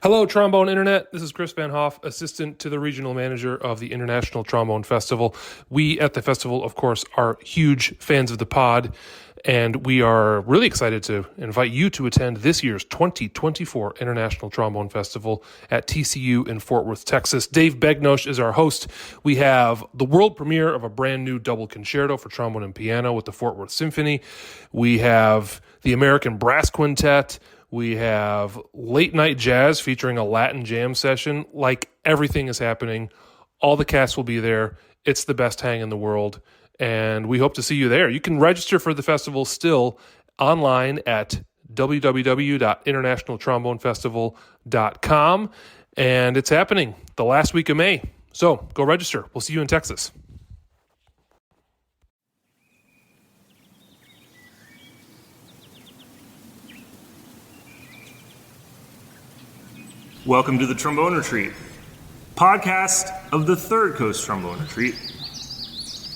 Hello, Trombone Internet. This is Chris Van Hoff, assistant to the regional manager of the International Trombone Festival. We at the festival, of course, are huge fans of the pod, and we are really excited to invite you to attend this year's 2024 International Trombone Festival at TCU in Fort Worth, Texas. Dave Begnosh is our host. We have the world premiere of a brand new double concerto for trombone and piano with the Fort Worth Symphony. We have the American Brass Quintet. We have late night jazz featuring a Latin jam session. Like, everything is happening. All the cast will be there. It's the best hang in the world, and we hope to see you there. You can register for the festival still online at www.internationaltrombonefestival.com, and it's happening the last week of May. So go register. We'll see you in Texas. Welcome to the Trombone Retreat, podcast of the Third Coast Trombone Retreat.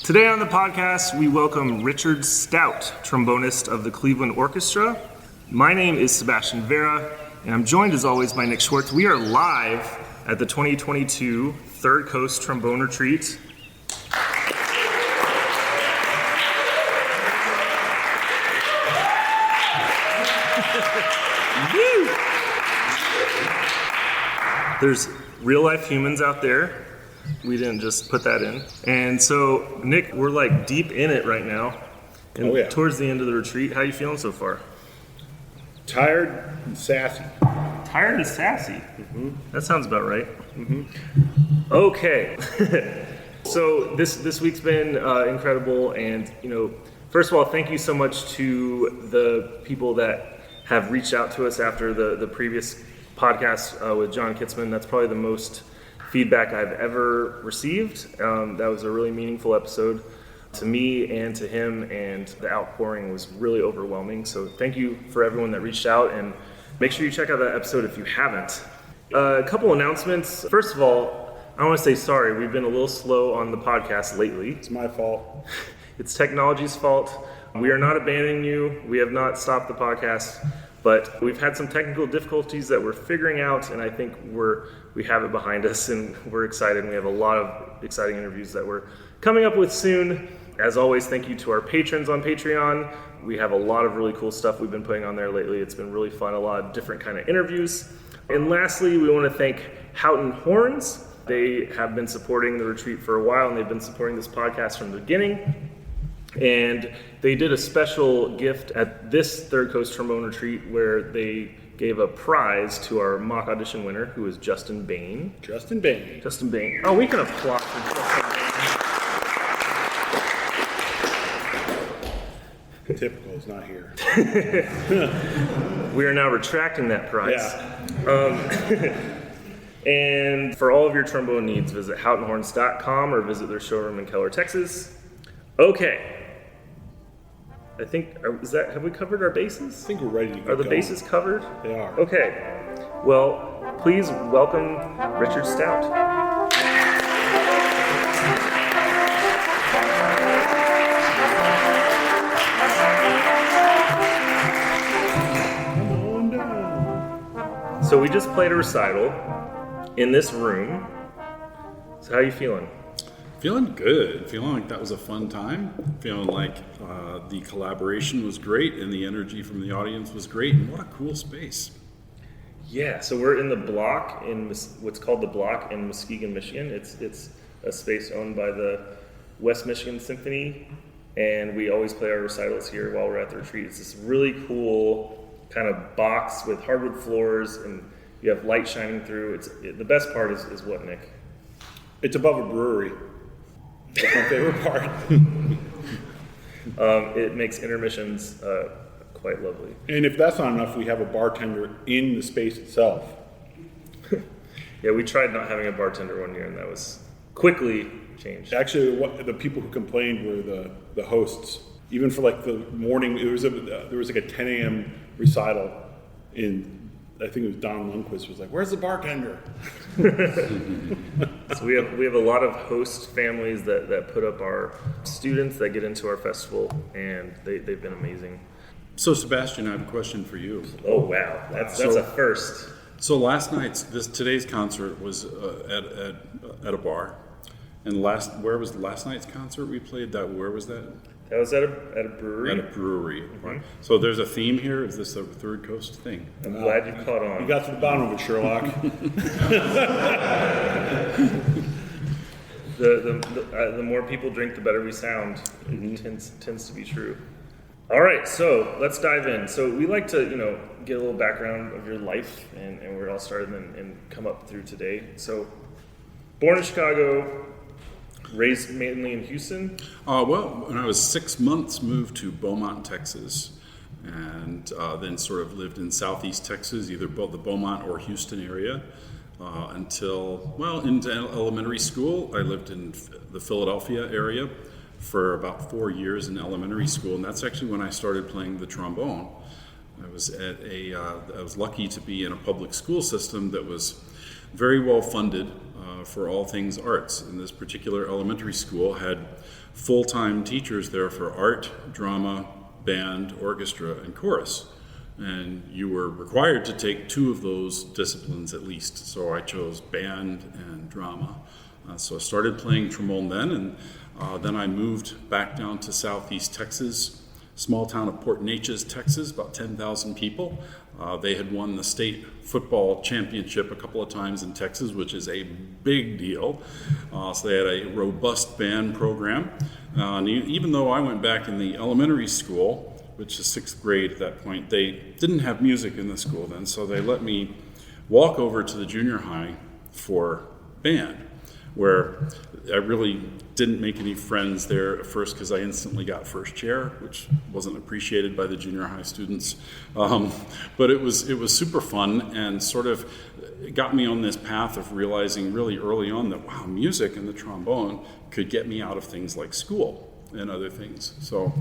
Today on the podcast, we welcome Richard Stout, trombonist of the Cleveland Orchestra. My name is Sebastian Vera, and I'm joined as always by Nick Schwartz. We are live at the 2022 Third Coast Trombone Retreat. There's real life humans out there. We didn't just put that in. And so, Nick, we're like deep in it right now. And towards the end of the retreat, how are you feeling so far? Tired and sassy. Tired and sassy? Mm-hmm. That sounds about right. Mm-hmm. Okay. So this week's been incredible. And, first of all, thank you so much to the people that have reached out to us after the previous podcast with John Kitzman. That's probably the most feedback I've ever received. That was a really meaningful episode to me and to him, and the outpouring was really overwhelming. So thank you for everyone that reached out, and make sure you check out that episode if you haven't. A couple announcements. First of all, I want to say sorry. We've been a little slow on the podcast lately. It's my fault. It's technology's fault. We are not abandoning you. We have not stopped the podcast. But we've had some technical difficulties that we're figuring out, and I think we have it behind us, and we're excited. We have a lot of exciting interviews that we're coming up with soon. As always, thank you to our patrons on Patreon. We have a lot of really cool stuff we've been putting on there lately. It's been really fun, a lot of different kind of interviews. And lastly, we want to thank Houghton Horns. They have been supporting the retreat for a while, and they've been supporting this podcast from the beginning. And they did a special gift at this Third Coast Trombone Retreat where they gave a prize to our mock audition winner, who is Justin Bain. Justin Bain. Oh, we can applaud for Justin Bain. Typical is not here. We are now retracting that prize. Yeah. And for all of your trombone needs, visit houghtonhorns.com or visit their showroom in Keller, Texas. Okay. I think, have we covered our bases? I think we're ready to go. Are the bases covered? They are. Okay. Well, please welcome Richard Stout. Come on down. So we just played a recital in this room. So how are you feeling? Feeling good. Feeling like that was a fun time. Feeling like the collaboration was great and the energy from the audience was great. And what a cool space. Yeah, so we're in the block in what's called the block in Muskegon, Michigan. It's a space owned by the West Michigan Symphony, and we always play our recitals here while we're at the retreat. It's this really cool kind of box with hardwood floors, and you have light shining through. The best part is what, Nick? It's above a brewery. That's my favorite part. It makes intermissions quite lovely. And if that's not enough, we have a bartender in the space itself. Yeah, we tried not having a bartender one year, and that was quickly changed. Actually, the people who complained were the hosts. Even for like the morning, there was like a 10 a.m. recital I think it was Don Lundquist was like, "Where's the bartender?" So we have a lot of host families that put up our students that get into our festival, and they've been amazing. So Sebastian, I have a question for you. Oh wow, that's a first. So today's concert was at a bar, and where was last night's concert we played? Where was that? That was at a brewery. At a brewery. Right. So there's a theme here. Is this a Third Coast thing? I'm glad you caught on. You got to the bottom of it, Sherlock. The more people drink, the better we sound. It tends to be true. All right, so let's dive in. So we like to, get a little background of your life and where it all started and come up through today. So, born in Chicago, raised mainly in Houston? Well, when I was 6 months, moved to Beaumont, Texas, and then sort of lived in southeast Texas, either the Beaumont or Houston area, into elementary school. I lived in the Philadelphia area for about 4 years in elementary school, and that's actually when I started playing the trombone. I was I was lucky to be in a public school system that was very well funded for all things arts. And this particular elementary school had full-time teachers there for art, drama, band, orchestra, and chorus. And you were required to take 2 of those disciplines at least. So I chose band and drama. So I started playing trombone then, and then I moved back down to southeast Texas, small town of Port Neches, Texas, about 10,000 people. They had won the state football championship a couple of times in Texas, which is a big deal. So they had a robust band program. And even though I went back in the elementary school, which is 6th grade at that point, they didn't have music in the school then, so they let me walk over to the junior high for band, where I really didn't make any friends there at first because I instantly got first chair, which wasn't appreciated by the junior high students. But it was super fun, and sort of got me on this path of realizing really early on that, wow, music and the trombone could get me out of things like school and other things. So,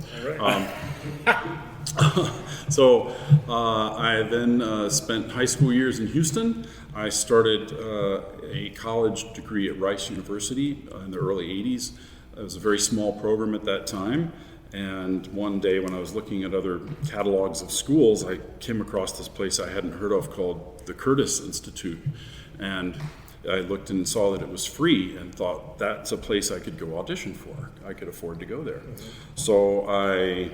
I then spent high school years in Houston. I started a college degree at Rice University in the early 80s. It was a very small program at that time. And one day when I was looking at other catalogs of schools, I came across this place I hadn't heard of called the Curtis Institute. And I looked and saw that it was free and thought, that's a place I could go audition for. I could afford to go there. So I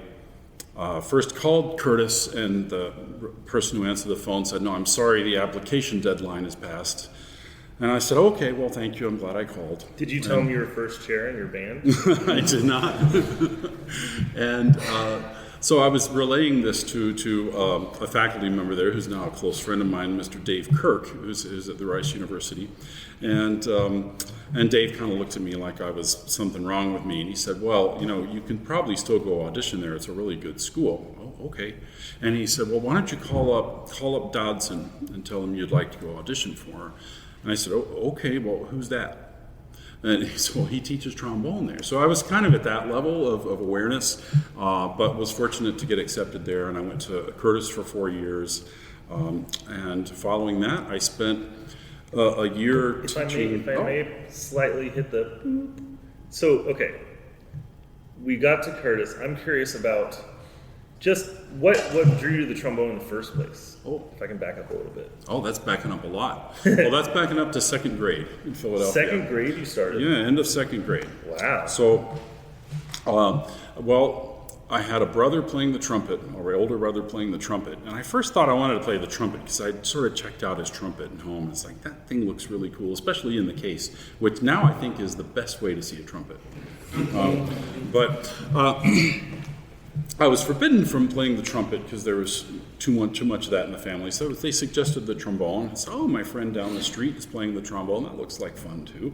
first called Curtis, and the person who answered the phone said, no, I'm sorry, the application deadline is passed. And I said, okay, well, thank you, I'm glad I called. Did you tell him you were first chair in your band? I did not. And so I was relaying this to a faculty member there who's now a close friend of mine, Mr. Dave Kirk, who's at the Rice University. And Dave kind of looked at me like I was something wrong with me. And he said, well, you can probably still go audition there. It's a really good school. Oh, okay. And he said, well, why don't you call up Dodson and tell him you'd like to go audition for her. And I said, oh, okay, well, who's that? And he said, well, he teaches trombone there. So I was kind of at that level of awareness, but was fortunate to get accepted there. And I went to Curtis for 4 years. And following that, I spent a year teaching. If I may slightly hit the boop. So, okay. We got to Curtis. I'm curious about just what drew you to the trombone in the first place? Oh, if I can back up a little bit. Oh, that's backing up a lot. Well, that's backing up to 2nd grade in Philadelphia. 2nd grade you started? Yeah, end of 2nd grade. Wow. So, I had a brother playing the trumpet, or an older brother playing the trumpet. And I first thought I wanted to play the trumpet because I'd sort of checked out his trumpet at home. It's like, that thing looks really cool, especially in the case, which now I think is the best way to see a trumpet. I was forbidden from playing the trumpet because there was too much of that in the family. So they suggested the trombone. I said, oh, my friend down the street is playing the trombone. That looks like fun too.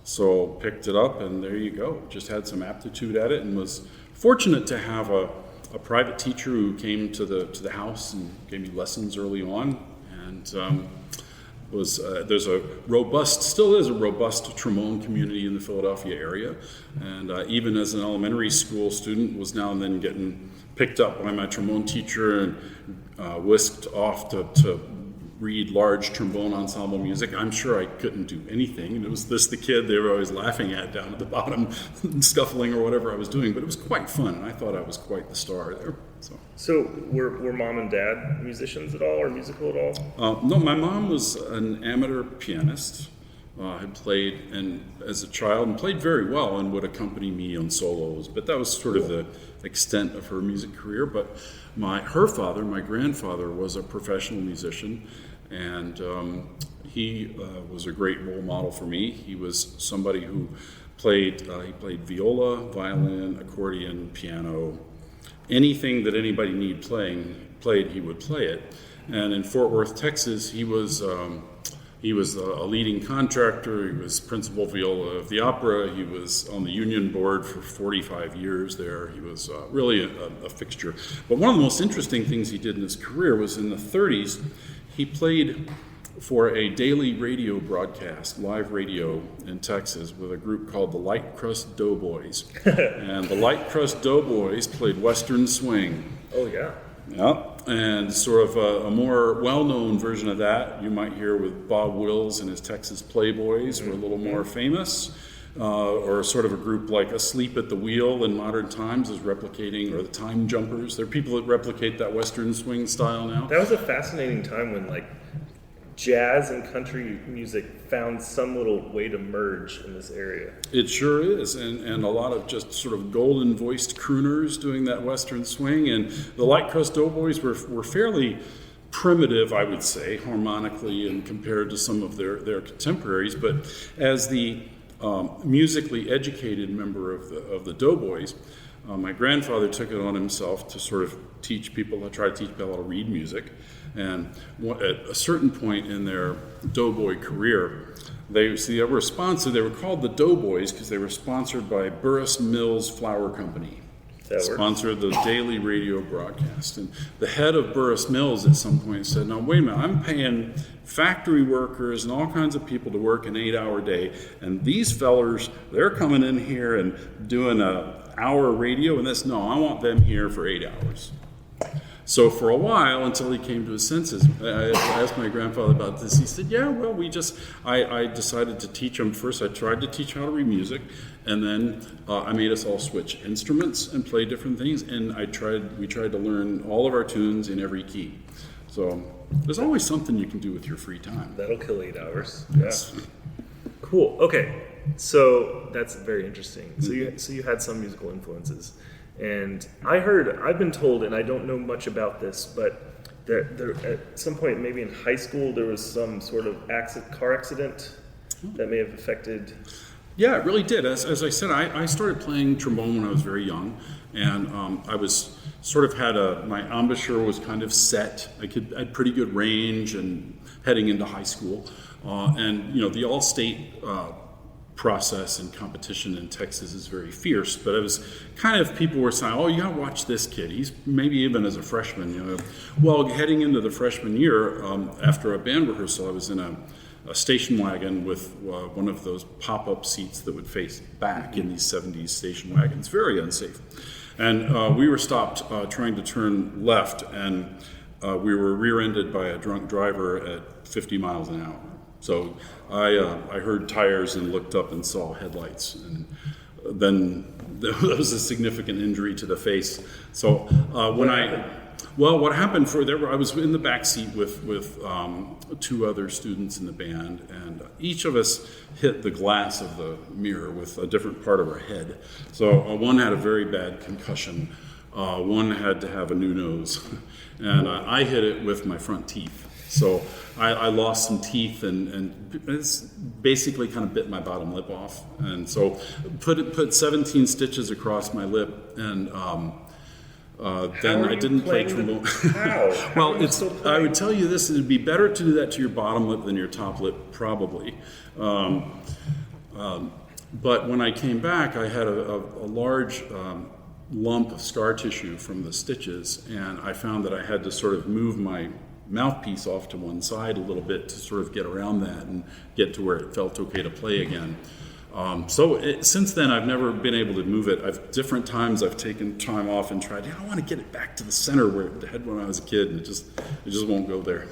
So picked it up, and there you go. Just had some aptitude at it, and was fortunate to have a private teacher who came to the house and gave me lessons early on. And there's still is a robust trombone community in the Philadelphia area, and even as an elementary school student, was now and then getting picked up by my trombone teacher and whisked off to read large trombone ensemble music. I'm sure I couldn't do anything, and it was the kid they were always laughing at down at the bottom, scuffling or whatever I was doing, but it was quite fun, and I thought I was quite the star there. So were mom and dad musicians at all, or musical at all? No, my mom was an amateur pianist, had played and as a child and played very well and would accompany me on solos, but that was sort of the extent of her music career. But her father, my grandfather, was a professional musician, and he was a great role model for me. He was somebody who played viola, violin, accordion, piano, anything that anybody needed played, he would play it. And in Fort Worth, Texas, he was a leading contractor. He was principal viola of the opera. He was on the union board for 45 years there. He was really a fixture. But one of the most interesting things he did in his career was in the 30s, he played for a daily radio broadcast, live radio in Texas, with a group called the Light Crust Doughboys. And the Light Crust Doughboys played Western swing. Oh, yeah. Yeah, and sort of a more well-known version of that you might hear with Bob Wills and his Texas Playboys, were a little more famous, or sort of a group like Asleep at the Wheel in modern times is replicating, or the Time Jumpers. There are people that replicate that Western swing style now. That was a fascinating time when jazz and country music found some little way to merge in this area. It sure is, and a lot of just sort of golden-voiced crooners doing that Western swing, and the Light Crust Doughboys were fairly primitive, I would say, harmonically and compared to some of their contemporaries, but as the musically educated member of the Doughboys, my grandfather took it on himself to sort of try to teach people how to read music. And at a certain point in their Doughboy career, they were sponsored. They were called the Doughboys because they were sponsored by Burris Mills Flour Company. Sponsored the daily radio broadcast. And the head of Burris Mills at some point said, "Now wait a minute, I'm paying factory workers and all kinds of people to work an 8-hour day, and these fellers, they're coming in here and doing an hour radio, and I want them here for 8 hours." So for a while, until he came to his senses, I asked my grandfather about this. He said, "Yeah, well, I decided to teach him first. I tried to teach how to read music, and then I made us all switch instruments and play different things, and we tried to learn all of our tunes in every key." So there's always something you can do with your free time. That'll kill 8 hours. Yes. Yeah. Cool. Okay. So that's very interesting. So you had some musical influences. And I've been told, and I don't know much about this, but there at some point, maybe in high school, there was some sort of car accident that may have affected. Yeah, it really did. As I said, I started playing trombone when I was very young, and I was sort of my embouchure was kind of set. I had pretty good range and heading into high school, and the all-state process and competition in Texas is very fierce, but it was kind of, people were saying, "Oh, you gotta watch this kid. He's maybe even as a freshman." Well, heading into the freshman year, after a band rehearsal, I was in a station wagon with one of those pop-up seats that would face back in these 70s station wagons, very unsafe. And we were stopped trying to turn left, and we were rear-ended by a drunk driver at 50 miles an hour. So I heard tires and looked up and saw headlights, and then there was a significant injury to the face. So what happened I was in the back seat with 2 other students in the band, and each of us hit the glass of the mirror with a different part of our head. So one had a very bad concussion, one had to have a new nose, and I hit it with my front teeth. So I lost some teeth and it's basically kind of bit my bottom lip off. And so put 17 stitches across my lip, and then I didn't play trombone. Well, I would tell you this, it'd be better to do that to your bottom lip than your top lip, probably. But when I came back, I had a large lump of scar tissue from the stitches, and I found that I had to sort of move my mouthpiece off to one side a little bit to sort of get around that and get to where it felt okay to play again. Since then, I've never been able to move it. Different times I've taken time off and tried. I want to get it back to the center where it had when I was a kid, and it just won't go there.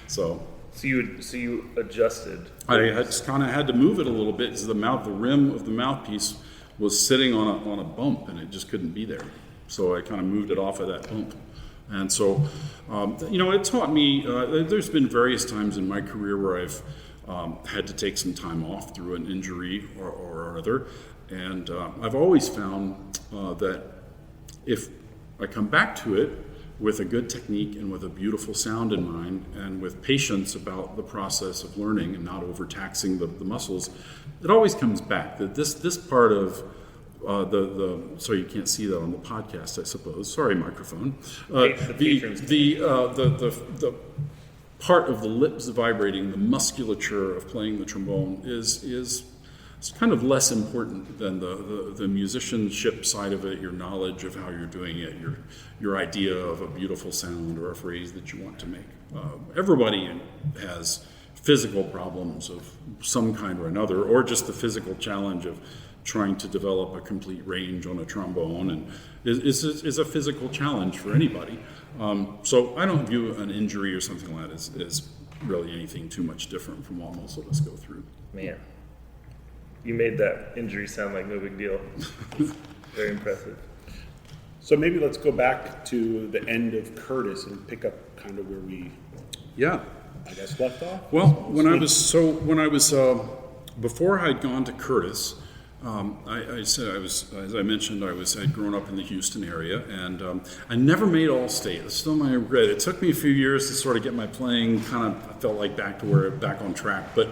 So you adjusted. I just kind of had to move it a little bit because the rim of the mouthpiece was sitting on a bump, and it just couldn't be there. So I kind of moved it off of that bump. And so, it taught me, there's been various times in my career where I've had to take some time off through an injury or other. And I've always found that if I come back to it with a good technique and with a beautiful sound in mind and with patience about the process of learning and not overtaxing the muscles, it always comes back. That this part of so you can't see that on the podcast, I suppose. Sorry, microphone. The part of the lips vibrating, the musculature of playing the trombone is kind of less important than the musicianship side of it, your knowledge of how you're doing it, your idea of a beautiful sound or a phrase that you want to make. Everybody has physical problems of some kind or another, or just the physical challenge of trying to develop a complete range on a trombone, and is a physical challenge for anybody. So I don't view an injury or something like that as really anything too much different from what most of us go through. Man, you made that injury sound like no big deal. Very impressive. So maybe let's go back to the end of Curtis and pick up kind of where we, I guess, left off. Well, before I'd gone to Curtis, as I mentioned, I'd grown up in the Houston area, and I never made All-State. That's still my regret. It took me a few years to sort of get my playing I felt like back on track. But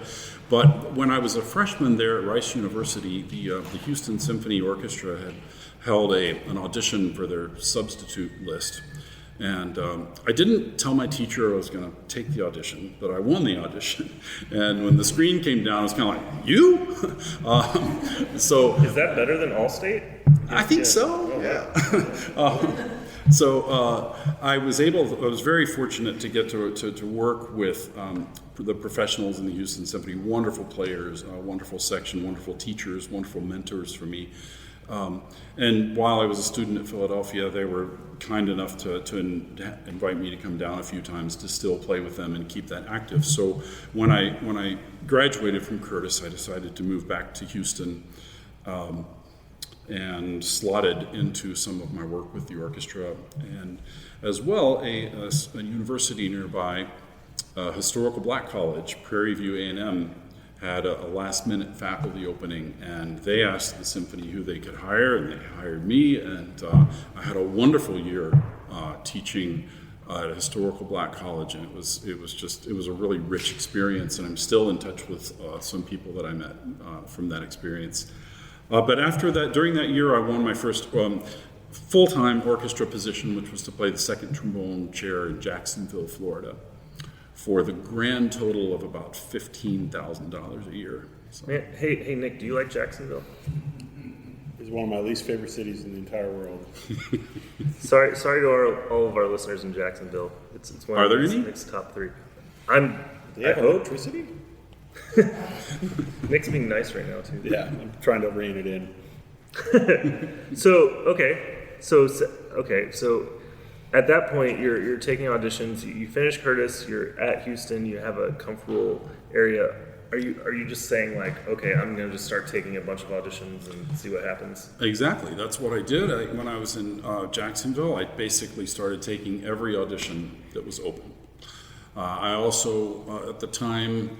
when I was a freshman there at Rice University, the Houston Symphony Orchestra had held an audition for their substitute list. And I didn't tell my teacher I was going to take the audition, but I won the audition. And when the screen came down, I was kind of like, you? So is that better than All-State? I think so. Oh, yeah. Wow. I was very fortunate to get to work with the professionals in the Houston Symphony, wonderful players, wonderful section, wonderful teachers, wonderful mentors for me. And while I was a student at Philadelphia, they were kind enough to invite me to come down a few times to still play with them and keep that active. So when I graduated from Curtis, I decided to move back to Houston and slotted into some of my work with the orchestra, and as well a university nearby, historical black college, Prairie View A&M, had a last-minute faculty opening, and they asked the symphony who they could hire, and they hired me, and I had a wonderful year teaching at a historical black college, and it was a really rich experience, and I'm still in touch with some people that I met from that experience. But after that, during that year, I won my first full-time orchestra position, which was to play the second trombone chair in Jacksonville, Florida, for the grand total of about $15,000 a year. So. Man, hey, Nick, do you like Jacksonville? It's one of my least favorite cities in the entire world. Sorry to all of our listeners in Jacksonville. It's one Are of there any? Nick's top 3. Do they have electricity? Nick's being nice right now too. Yeah, I'm trying to rein it in. So at that point, you're taking auditions. You finish Curtis. You're at Houston. You have a comfortable area. Are you just saying like, okay, I'm going to just start taking a bunch of auditions and see what happens? Exactly. That's what I did. When I was in Jacksonville, I basically started taking every audition that was open. I also, at the time,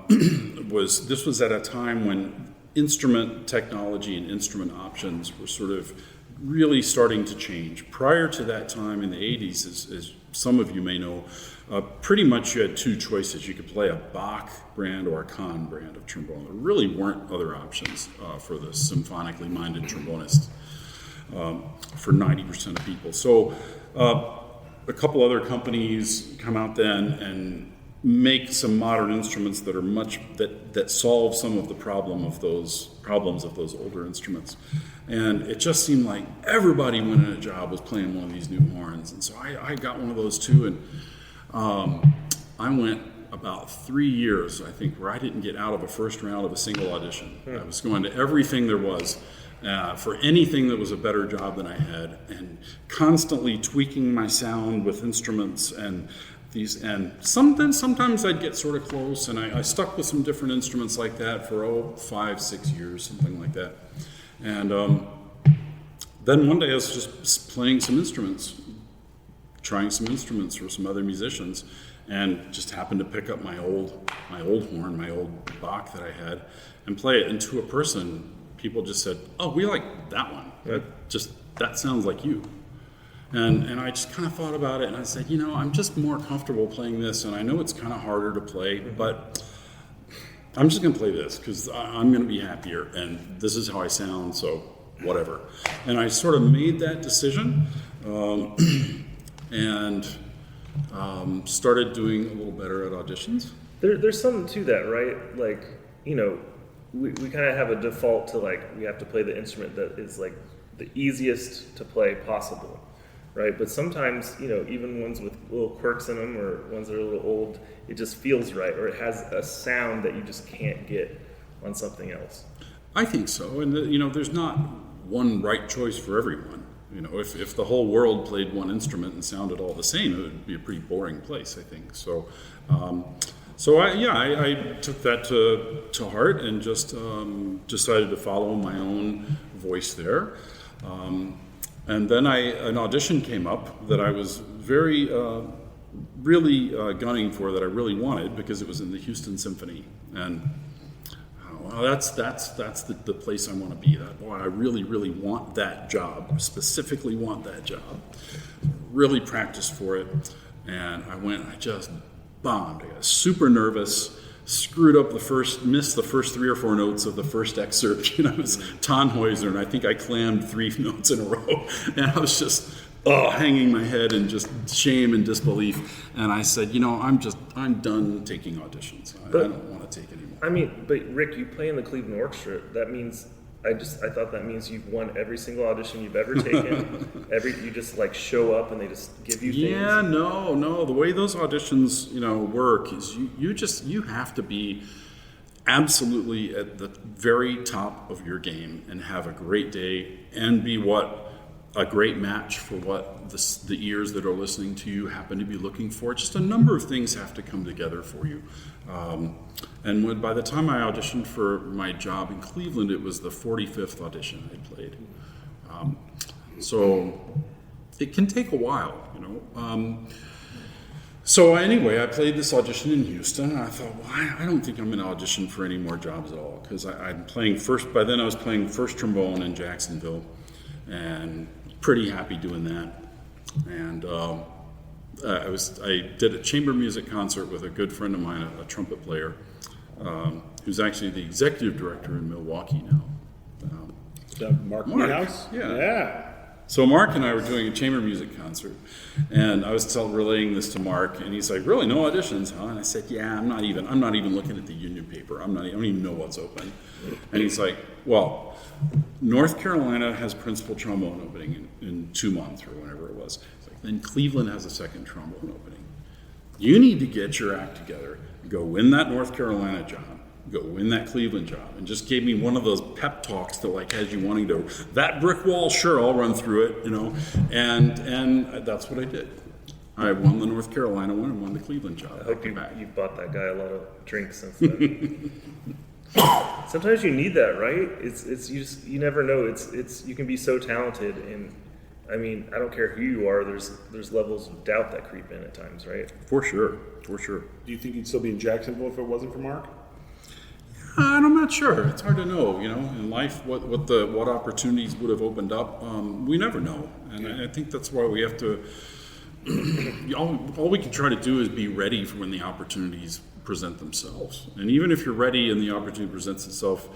this was at a time when instrument technology and instrument options were sort of really starting to change. Prior to that time in the 80s, as some of you may know, pretty much you had two choices. You could play a Bach brand or a Kahn brand of trombone. There really weren't other options for the symphonically minded trombonist for 90% of people. So a couple other companies come out then and make some modern instruments that are that solve some of the problems of those older instruments. And it just seemed like everybody winning a job was playing one of these new horns. And so I got one of those too, and I went about 3 years, I think, where I didn't get out of a first round of a single audition. I was going to everything there was for anything that was a better job than I had, and constantly tweaking my sound with instruments and these. And sometimes I'd get sort of close, and I stuck with some different instruments like that for 5, 6 years, something like that. And then one day I was just playing some instruments, trying some instruments for some other musicians, and just happened to pick up my old horn, my old Bach that I had, and play it. And to a person, people just said, "Oh, we like that one. That sounds like you." And I just kind of thought about it, and I said, I'm just more comfortable playing this, and I know it's kind of harder to play, but I'm just going to play this because I'm going to be happier, and this is how I sound, so whatever. And I sort of made that decision, and started doing a little better at auditions. There's something to that, right? Like, we kind of have a default to, like, we have to play the instrument that is like the easiest to play possible, right? But sometimes, even ones with little quirks in them or ones that are a little old, it just feels right, or it has a sound that you just can't get on something else. I think so, and there's not one right choice for everyone. If the whole world played one instrument and sounded all the same, it would be a pretty boring place, I think. So, I took that to heart and just decided to follow my own voice there. And then an audition came up that I was very, really gunning for, that I really wanted, because it was in the Houston Symphony. And that's the place I want to be. I really, really want that job, specifically want that job. Really practiced for it. And I went, I just bombed. I got super nervous, missed the first 3 or 4 notes of the first excerpt. It was Tannhäuser, and I think I clammed 3 notes in a row. And I was just hanging my head in just shame and disbelief. And I said, I'm done taking auditions. I don't want to take anymore. But Rick, you play in the Cleveland Orchestra. That means, I thought that means you've won every single audition you've ever taken. You just like show up and they just give you things. Yeah, no. The way those auditions, work is you have to be absolutely at the very top of your game and have a great day and be a great match for what the ears that are listening to you happen to be looking for. Just a number of things have to come together for you. And by the time I auditioned for my job in Cleveland, it was the 45th audition I played. So it can take a while, So anyway, I played this audition in Houston, and I thought, I don't think I'm going to audition for any more jobs at all, because I'm playing first. By then, I was playing first trombone in Jacksonville, and pretty happy doing that. And I did a chamber music concert with a good friend of mine, a trumpet player, who's actually the executive director in Milwaukee now. Mark House? Yeah. So Mark and I were doing a chamber music concert, and I was relaying this to Mark, and he's like, "Really, no auditions, huh?" And I said, "Yeah, I'm not even looking at the union paper. I don't even know what's open." And he's like, "Well, North Carolina has principal trombone opening in 2 months or whenever it was. He's like, then Cleveland has a second trombone opening. You need to get your act together, go win that North Carolina job, go win that Cleveland job," and just gave me one of those pep talks that has you wanting to, that brick wall, sure, I'll run through it, and that's what I did. I won the North Carolina one and won the Cleveland job. I hope you bought that guy a lot of drinks since then. Sometimes you need that, right? It's you never know. It's you can be so talented, and I I don't care who you are. There's levels of doubt that creep in at times, right? For sure. Do you think you'd still be in Jacksonville if it wasn't for Mark? I'm not sure. It's hard to know. In life, what opportunities would have opened up. We never know, and I think that's why we have to. All we can try to do is be ready for when the opportunities present themselves. And even if you're ready and the opportunity presents itself,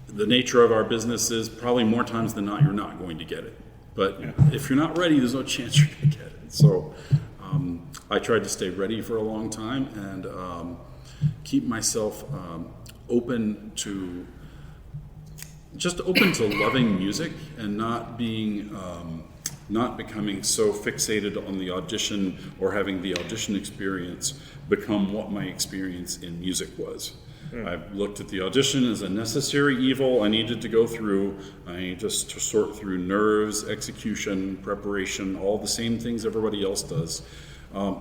the nature of our business is probably more times than not you're not going to get it. But if you're not ready, there's no chance you're going to get it. So I tried to stay ready for a long time and keep myself open to loving music and not being not becoming so fixated on the audition or having the audition experience become what my experience in music was. I looked at the audition as a necessary evil I needed to go through. I just to sort through nerves, execution, preparation, all the same things everybody else does.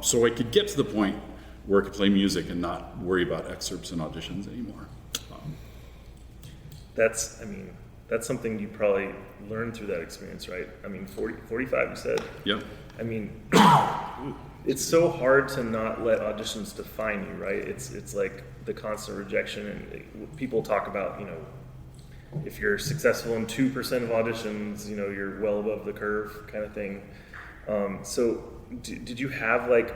So I could get to the point where I could play music and not worry about excerpts and auditions anymore. That's something you probably learned through that experience, right? I mean, 45 you said? Yep. I mean, it's so hard to not let auditions define you, right? It's like the constant rejection, and people talk about, if you're successful in 2% of auditions, you're well above the curve kind of thing. So did you have like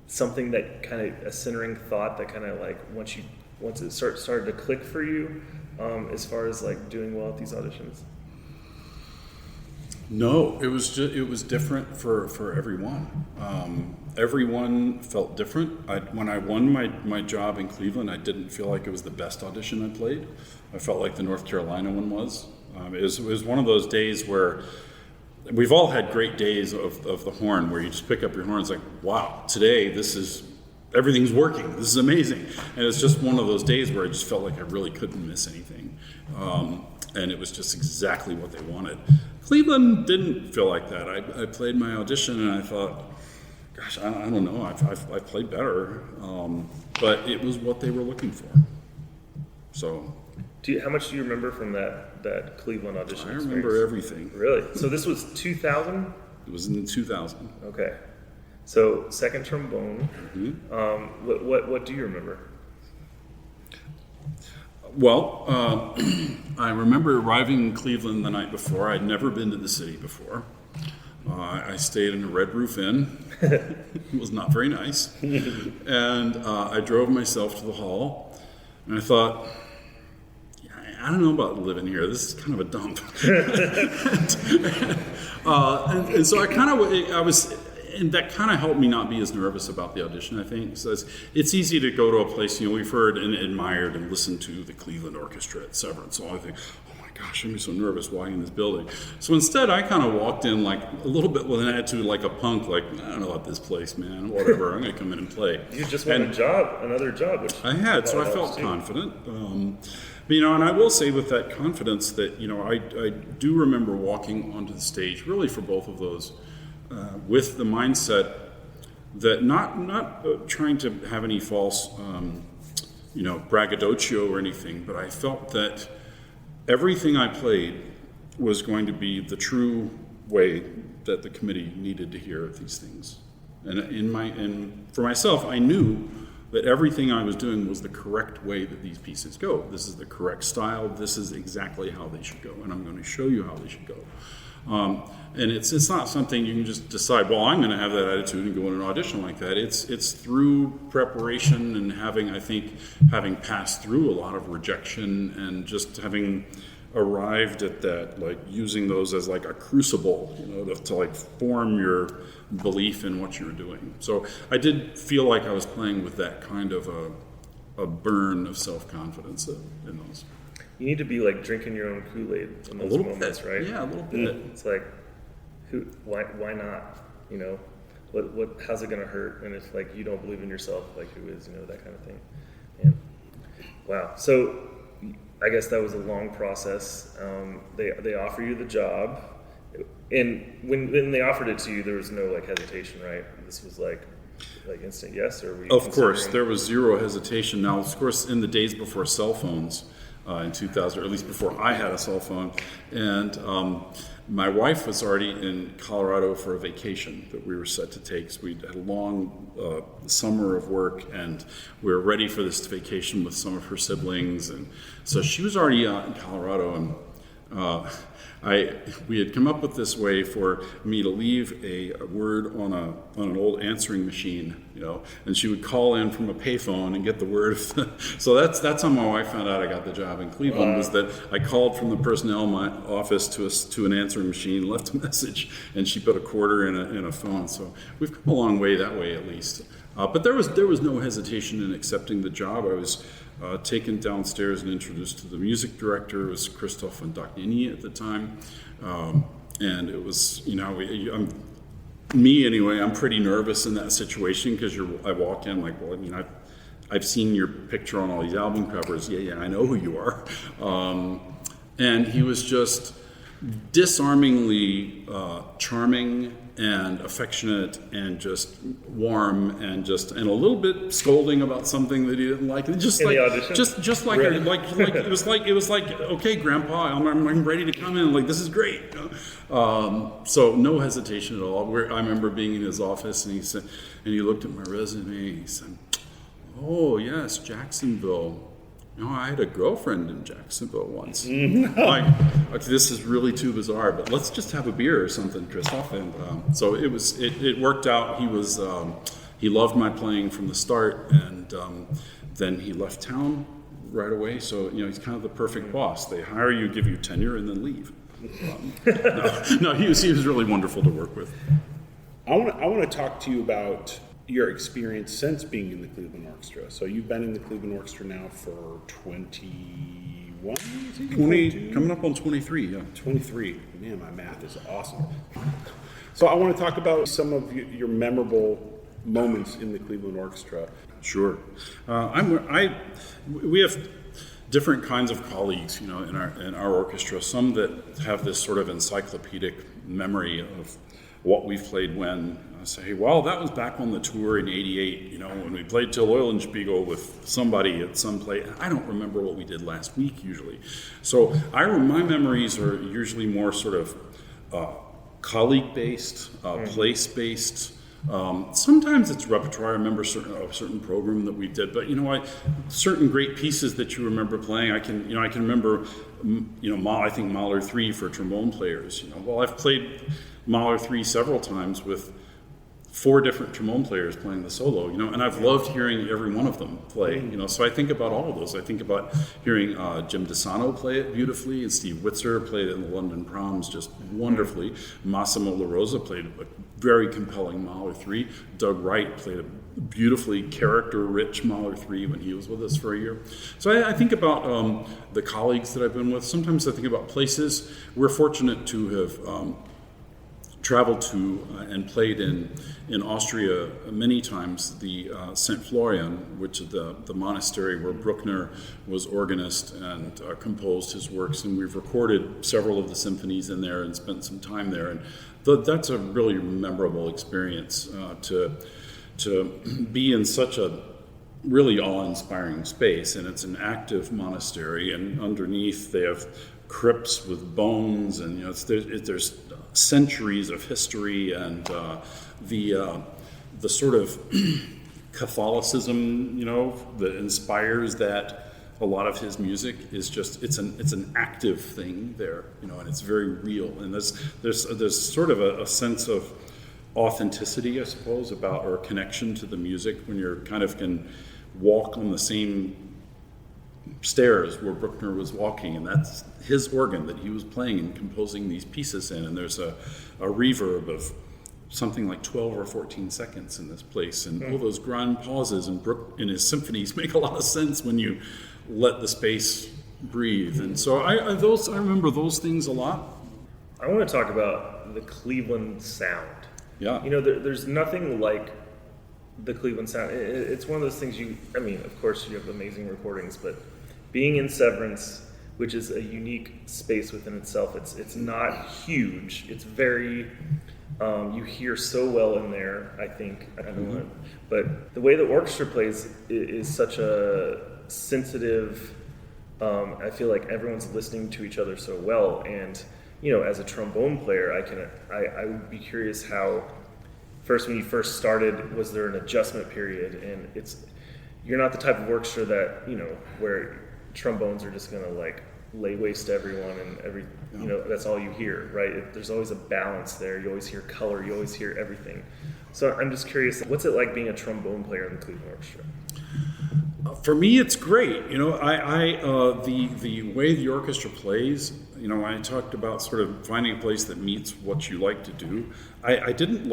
something that kind of a centering thought that kind of like once it started to click for you, as far as like doing well at these auditions? No, it was different for everyone. Everyone felt different. When I won my job in Cleveland, I didn't feel like it was the best audition I played. I felt like the North Carolina one was. It was one of those days where we've all had great days of the horn where you just pick up your horn and it's like, wow, today everything's working. This is amazing. And it's just one of those days where I just felt like I really couldn't miss anything. And it was just exactly what they wanted. Cleveland didn't feel like that. I played my audition and I thought, gosh, I don't know. I've played better. But it was what they were looking for. So. How much do you remember from that Cleveland audition I remember everything. Really? So this was 2000? It was in 2000. Okay. So second trombone. Mm-hmm. What do you remember? Well, I remember arriving in Cleveland the night before. I'd never been to the city before. I stayed in a Red Roof Inn. It was not very nice. And I drove myself to the hall, and I thought, I don't know about living here. This is kind of a dump. and so I was, and that kind of helped me not be as nervous about the audition, I think. So it's easy to go to a place, we've heard and admired and listened to the Cleveland Orchestra at Severance. So I think, oh my gosh, I'm so nervous walking in this building. So instead, I kind of walked in like a little bit with an attitude like a punk, like, I don't know about this place, man, whatever, I'm going to come in and play. You just won another job. Which I had, so I felt confident. And I will say with that confidence that, I do remember walking onto the stage, really for both of those, with the mindset that not trying to have any false, braggadocio or anything, but I felt that everything I played was going to be the true way that the committee needed to hear these things. And for myself, I knew that everything I was doing was the correct way that these pieces go. This is the correct style. This is exactly how they should go, and I'm going to show you how they should go. And it's not something you can just decide, well, I'm going to have that attitude and go in an audition like that. It's through preparation and having passed through a lot of rejection and just having arrived at that, like using those as like a crucible, to like form your belief in what you're doing. So I did feel like I was playing with that kind of a burn of self-confidence in those. You need to be like drinking your own Kool-Aid in those moments, bit. right? Yeah, a little bit. It's like, why not? How's it gonna hurt? And if like you don't believe in yourself, like who is, that kind of thing. And wow. So I guess that was a long process. They offer you the job, and when they offered it to you, there was no like hesitation, right? This was like instant yes, or were you Of course, there was zero hesitation. Now, of course, in the days before cell phones, in 2000, or at least before I had a cell phone, and my wife was already in Colorado for a vacation that we were set to take. So we had a long summer of work, and we were ready for this vacation with some of her siblings, and so she was already out in Colorado, and we had come up with this way for me to leave a word on an old answering machine, and she would call in from a payphone and get the word. So that's how my wife found out I got the job in Cleveland. Was that I called from the personnel office to an answering machine, left a message, and she put a quarter in a phone. So we've come a long way that way, at least. But there was no hesitation in accepting the job. I was taken downstairs and introduced to the music director. It was Christoph von Dagnini at the time. and it was, me anyway, I'm pretty nervous in that situation because I walk in like, well, I've seen your picture on all these album covers. Yeah, I know who you are. And he was just disarmingly charming and affectionate and just warm and a little bit scolding about something that he didn't like. Just in like the audition? just like Really? like it was like okay, Grandpa, I'm ready to come in. Like, this is great. So no hesitation at all. I remember being in his office and he looked at my resume and he said, "Oh yes, Jacksonville. I had a girlfriend in Jacksonville once." Like, this is really too bizarre, but let's just have a beer or something, Christoph. And so it worked out. He loved my playing from the start, and then he left town right away. So he's kind of the perfect boss. They hire you, give you tenure, and then leave. No, he was really wonderful to work with. I want to talk to you about your experience since being in the Cleveland Orchestra. So you've been in the Cleveland Orchestra now for 21? Coming up on 23, yeah. 23. Man, my math is awesome. So I want to talk about some of your memorable moments in the Cleveland Orchestra. Sure. We have different kinds of colleagues, in our orchestra. Some that have this sort of encyclopedic memory of what we've played when. I say, well, that was back on the tour in '88, when we played Till Eulenspiegel with somebody at some place. I don't remember what we did last week usually. So my memories are usually more sort of colleague-based, place-based. Sometimes it's repertoire. I remember a certain program that we did, but certain great pieces that you remember playing. I can remember, I think Mahler 3 for trombone players. Well, I've played Mahler 3 several times with 4 different trombone players playing the solo, and I've loved hearing every one of them play, so I think about all of those. I think about hearing Jim DeSano play it beautifully, and Steve Witzer played it in the London Proms just wonderfully. Massimo La Rosa played a very compelling Mahler 3. Doug Wright played a beautifully character-rich Mahler 3 when he was with us for a year. So I think about the colleagues that I've been with. Sometimes I think about places. We're fortunate to have traveled to and played in Austria many times, the St. Florian, which is the monastery where Bruckner was organist and composed his works, and we've recorded several of the symphonies in there and spent some time there, and that's a really memorable experience to be in such a really awe-inspiring space. And it's an active monastery, and underneath they have crypts with bones, and there's centuries of history, and the sort of Catholicism, that inspires that. A lot of his music is just it's an active thing there, and it's very real. And there's sort of a sense of authenticity, I suppose, about or connection to the music when you're kind of can walk on the same stairs where Bruckner was walking, and that's his organ that he was playing and composing these pieces in. And there's a reverb of something like 12 or 14 seconds in this place, and all those grand pauses in his symphonies make a lot of sense when you let the space breathe. And so I remember those things a lot. I want to talk about the Cleveland sound. Yeah. There's nothing like the Cleveland sound. It's one of those things of course you have amazing recordings, but being in Severance, which is a unique space within itself, it's not huge. It's very, you hear so well in there, I think. I don't know. But the way the orchestra plays is such a sensitive, I feel like everyone's listening to each other so well. And, as a trombone player, I would be curious how, first, when you first started, was there an adjustment period? And you're not the type of orchestra that, where trombones are just going to lay waste to everyone and that's all you hear, right? There's always a balance there. You always hear color. You always hear everything. So I'm just curious, what's it like being a trombone player in the Cleveland Orchestra? For me, it's great. The way the orchestra plays, I talked about sort of finding a place that meets what you like to do. I don't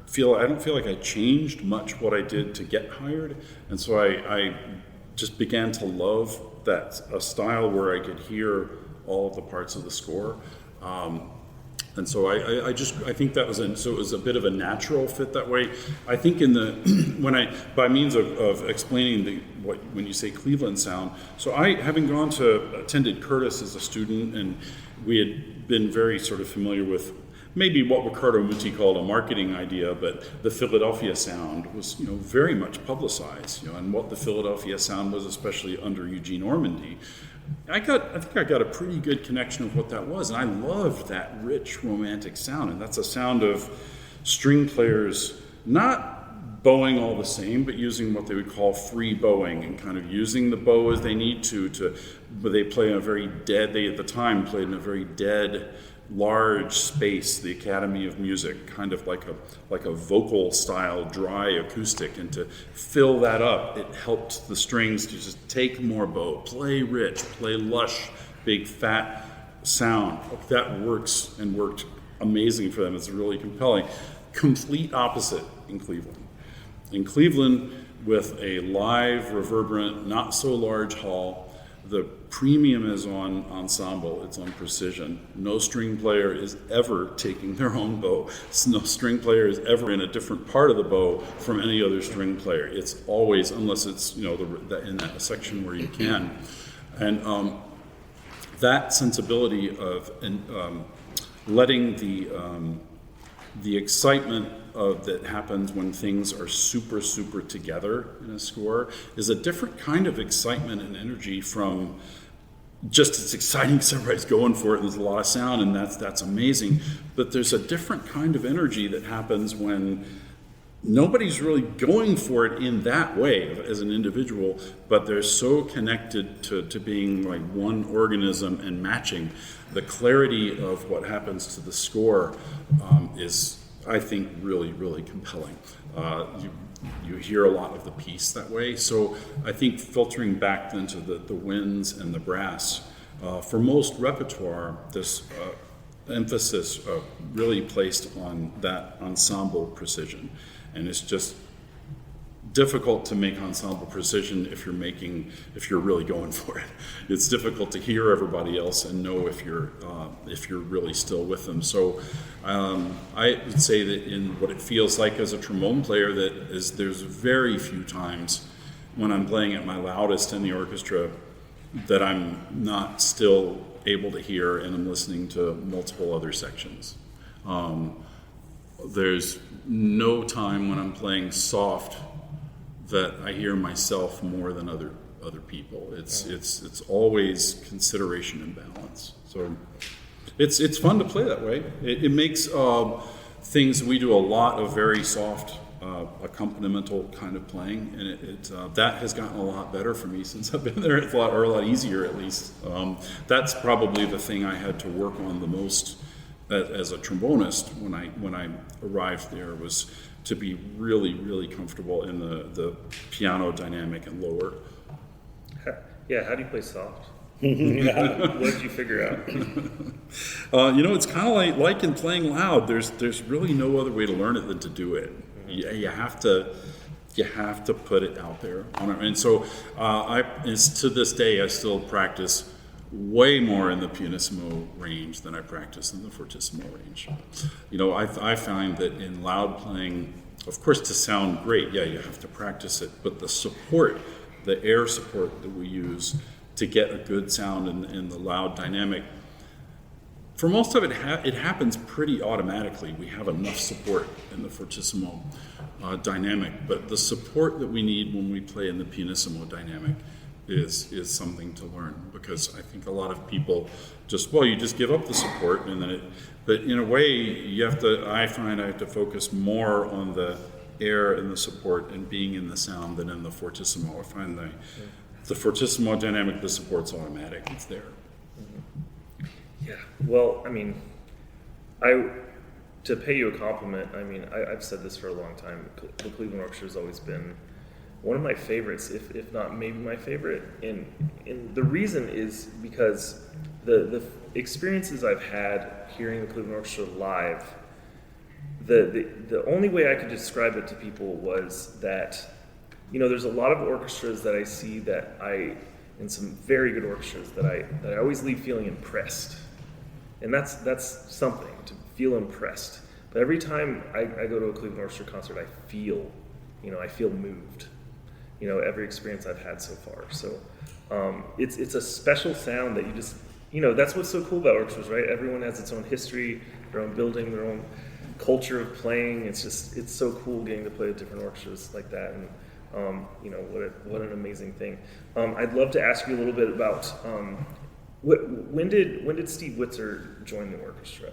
feel like I changed much what I did to get hired, and so I just began to love a style where I could hear all of the parts of the score. And so I think that was so it was a bit of a natural fit that way. I think in the by means of explaining when you say Cleveland sound. So having attended Curtis as a student, and we had been very sort of familiar with maybe what Riccardo Muti called a marketing idea, but the Philadelphia sound was very much publicized, and what the Philadelphia sound was, especially under Eugene Ormandy. I think I got a pretty good connection of what that was, and I loved that rich romantic sound. And that's a sound of string players not bowing all the same, but using what they would call free bowing and kind of using the bow as they need to. But they play in a very dead. They at the time played in a very dead, large space, the Academy of Music, kind of like a vocal style dry acoustic, and to fill that up, it helped the strings to just take more bow, play rich, play lush, big fat sound. That works and worked amazing for them. It's really compelling. Complete opposite in Cleveland. In Cleveland, with a live, reverberant, not so large hall, the premium is on ensemble, it's on precision. No string player is ever taking their own bow. No string player is ever in a different part of the bow from any other string player. It's always, unless it's in that section where you can. And that sensibility of letting the excitement that happens when things are super, super together in a score is a different kind of excitement and energy from just it's exciting because everybody's going for it and there's a lot of sound and that's amazing. But there's a different kind of energy that happens when nobody's really going for it in that way as an individual, but they're so connected to being like one organism and matching. The clarity of what happens to the score is, I think, really, really compelling. You hear a lot of the piece that way. So I think filtering back then to the winds and the brass, for most repertoire, this emphasis really placed on that ensemble precision. And it's just difficult to make ensemble precision if you're really going for it. It's difficult to hear everybody else and know if you're really still with them. So I would say that in what it feels like as a trombone player, there's very few times when I'm playing at my loudest in the orchestra that I'm not still able to hear and I'm listening to multiple other sections. There's no time when I'm playing soft that I hear myself more than other people. It's always consideration and balance. So it's fun to play that way. It makes things. We do a lot of very soft accompanimental kind of playing, and that has gotten a lot better for me since I've been there. It's a lot easier at least. That's probably the thing I had to work on the most as a trombonist when I arrived there, was to be really, really comfortable in the piano dynamic and lower. Yeah, how do you play soft? What did you figure out? It's kind of like in playing loud. There's really no other way to learn it than to do it. You have to put it out there. And so to this day, I still practice way more in the pianissimo range than I practice in the fortissimo range. I find that in loud playing, of course, to sound great, you have to practice it, but the support, the air support that we use to get a good sound in the loud dynamic, for most of it, it happens pretty automatically. We have enough support in the fortissimo dynamic, but the support that we need when we play in the pianissimo dynamic is something to learn, because I think a lot of people you just give up the support and then but in a way I find I have to focus more on the air and the support and being in the sound than in the fortissimo. I find the fortissimo dynamic, the support's automatic, it's there. Mm-hmm. Yeah, well, I mean, to pay you a compliment, I mean, I've said this for a long time, the Cleveland Orchestra has always been one of my favorites, if not maybe my favorite, and the reason is because the experiences I've had hearing the Cleveland Orchestra live, the only way I could describe it to people was that, there's a lot of orchestras that I see and some very good orchestras that I always leave feeling impressed, and that's something to feel impressed. But every time I go to a Cleveland Orchestra concert, I feel moved. Every experience I've had so far. So it's a special sound that you just, that's what's so cool about orchestras, right? Everyone has its own history, their own building, their own culture of playing. It's so cool getting to play with different orchestras like that. And what an amazing thing. I'd love to ask you a little bit about when did Steve Witzer join the orchestra?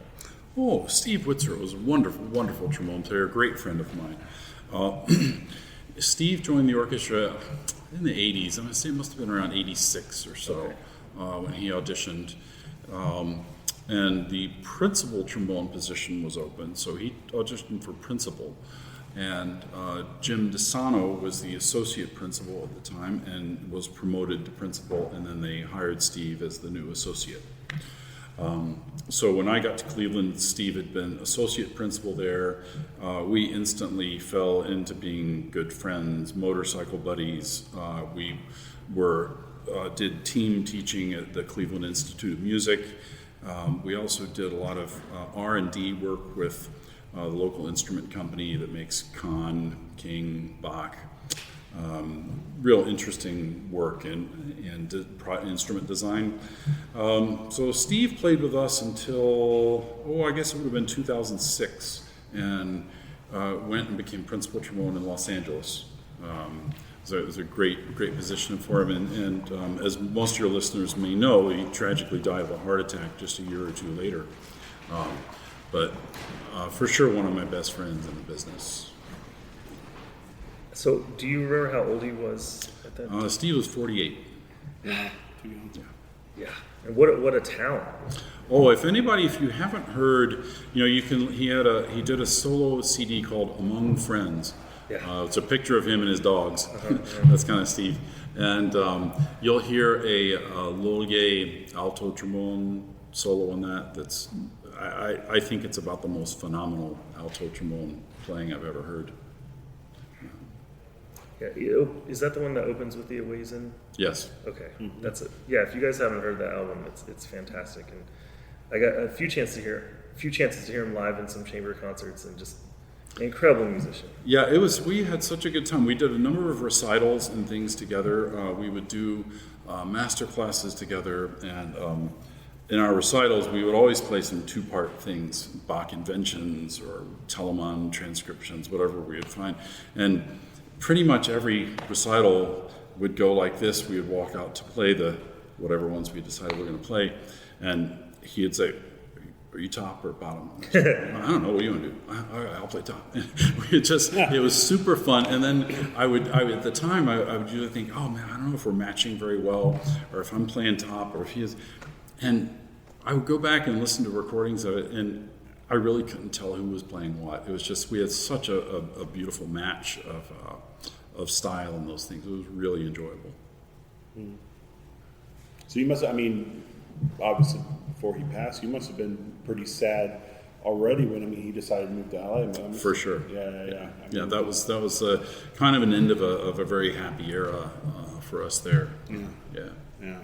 Oh, Steve Witzer was a wonderful, wonderful trombone player, a great friend of mine. Steve joined the orchestra in the 80s. I'm going to say it must have been around 86 or so when he auditioned. And the principal trombone position was open, so he auditioned for principal. And Jim DeSano was the associate principal at the time and was promoted to principal, and then they hired Steve as the new associate. So when I got to Cleveland, Steve had been associate principal there. We instantly fell into being good friends, motorcycle buddies. We did team teaching at the Cleveland Institute of Music. We also did a lot of R&D work with the local instrument company that makes Kahn, King, Bach. Real interesting work and instrument design. So Steve played with us until, I guess it would have been 2006, and went and became principal trombone in Los Angeles. So it was a great position for him, and as most of your listeners may know, he tragically died of a heart attack just a year or two later. But for sure, one of my best friends in the business. So, do you remember how old he was at that time? Steve was 48. Yeah. And what a talent. Oh, if you haven't heard, he did a solo CD called Among Friends. Yeah. It's a picture of him and his dogs. That's kind of Steve. And you'll hear a Lolier alto trombone solo on that. I think it's about the most phenomenal alto trombone playing I've ever heard. Yeah, is that the one that opens with the Awazin? Yes. Okay, that's it. Yeah, if you guys haven't heard that album, it's fantastic, and I got a few chances to hear him live in some chamber concerts, and just an incredible musician. Yeah, we had such a good time. We did a number of recitals and things together. We would do master classes together, and in our recitals, we would always play some two-part things, Bach inventions or Telemann transcriptions, whatever we would find, and pretty much every recital would go like this. We would walk out to play the whatever ones we decided we were going to play, and he would say, "Are you top or bottom?" I don't know. What do you want to do? All right, I'll play top. It was super fun. And then I would at the time I would usually think, "Oh man, I don't know if we're matching very well, or if I'm playing top, or if he is." And I would go back and listen to recordings of it, and I really couldn't tell who was playing what. It was just we had such a beautiful match of style and those things. It was really enjoyable. So you must, obviously before he passed, you must have been pretty sad already when he decided to move to LA. For sure. Yeah. That was kind of an end of a very happy era for us there. Yeah.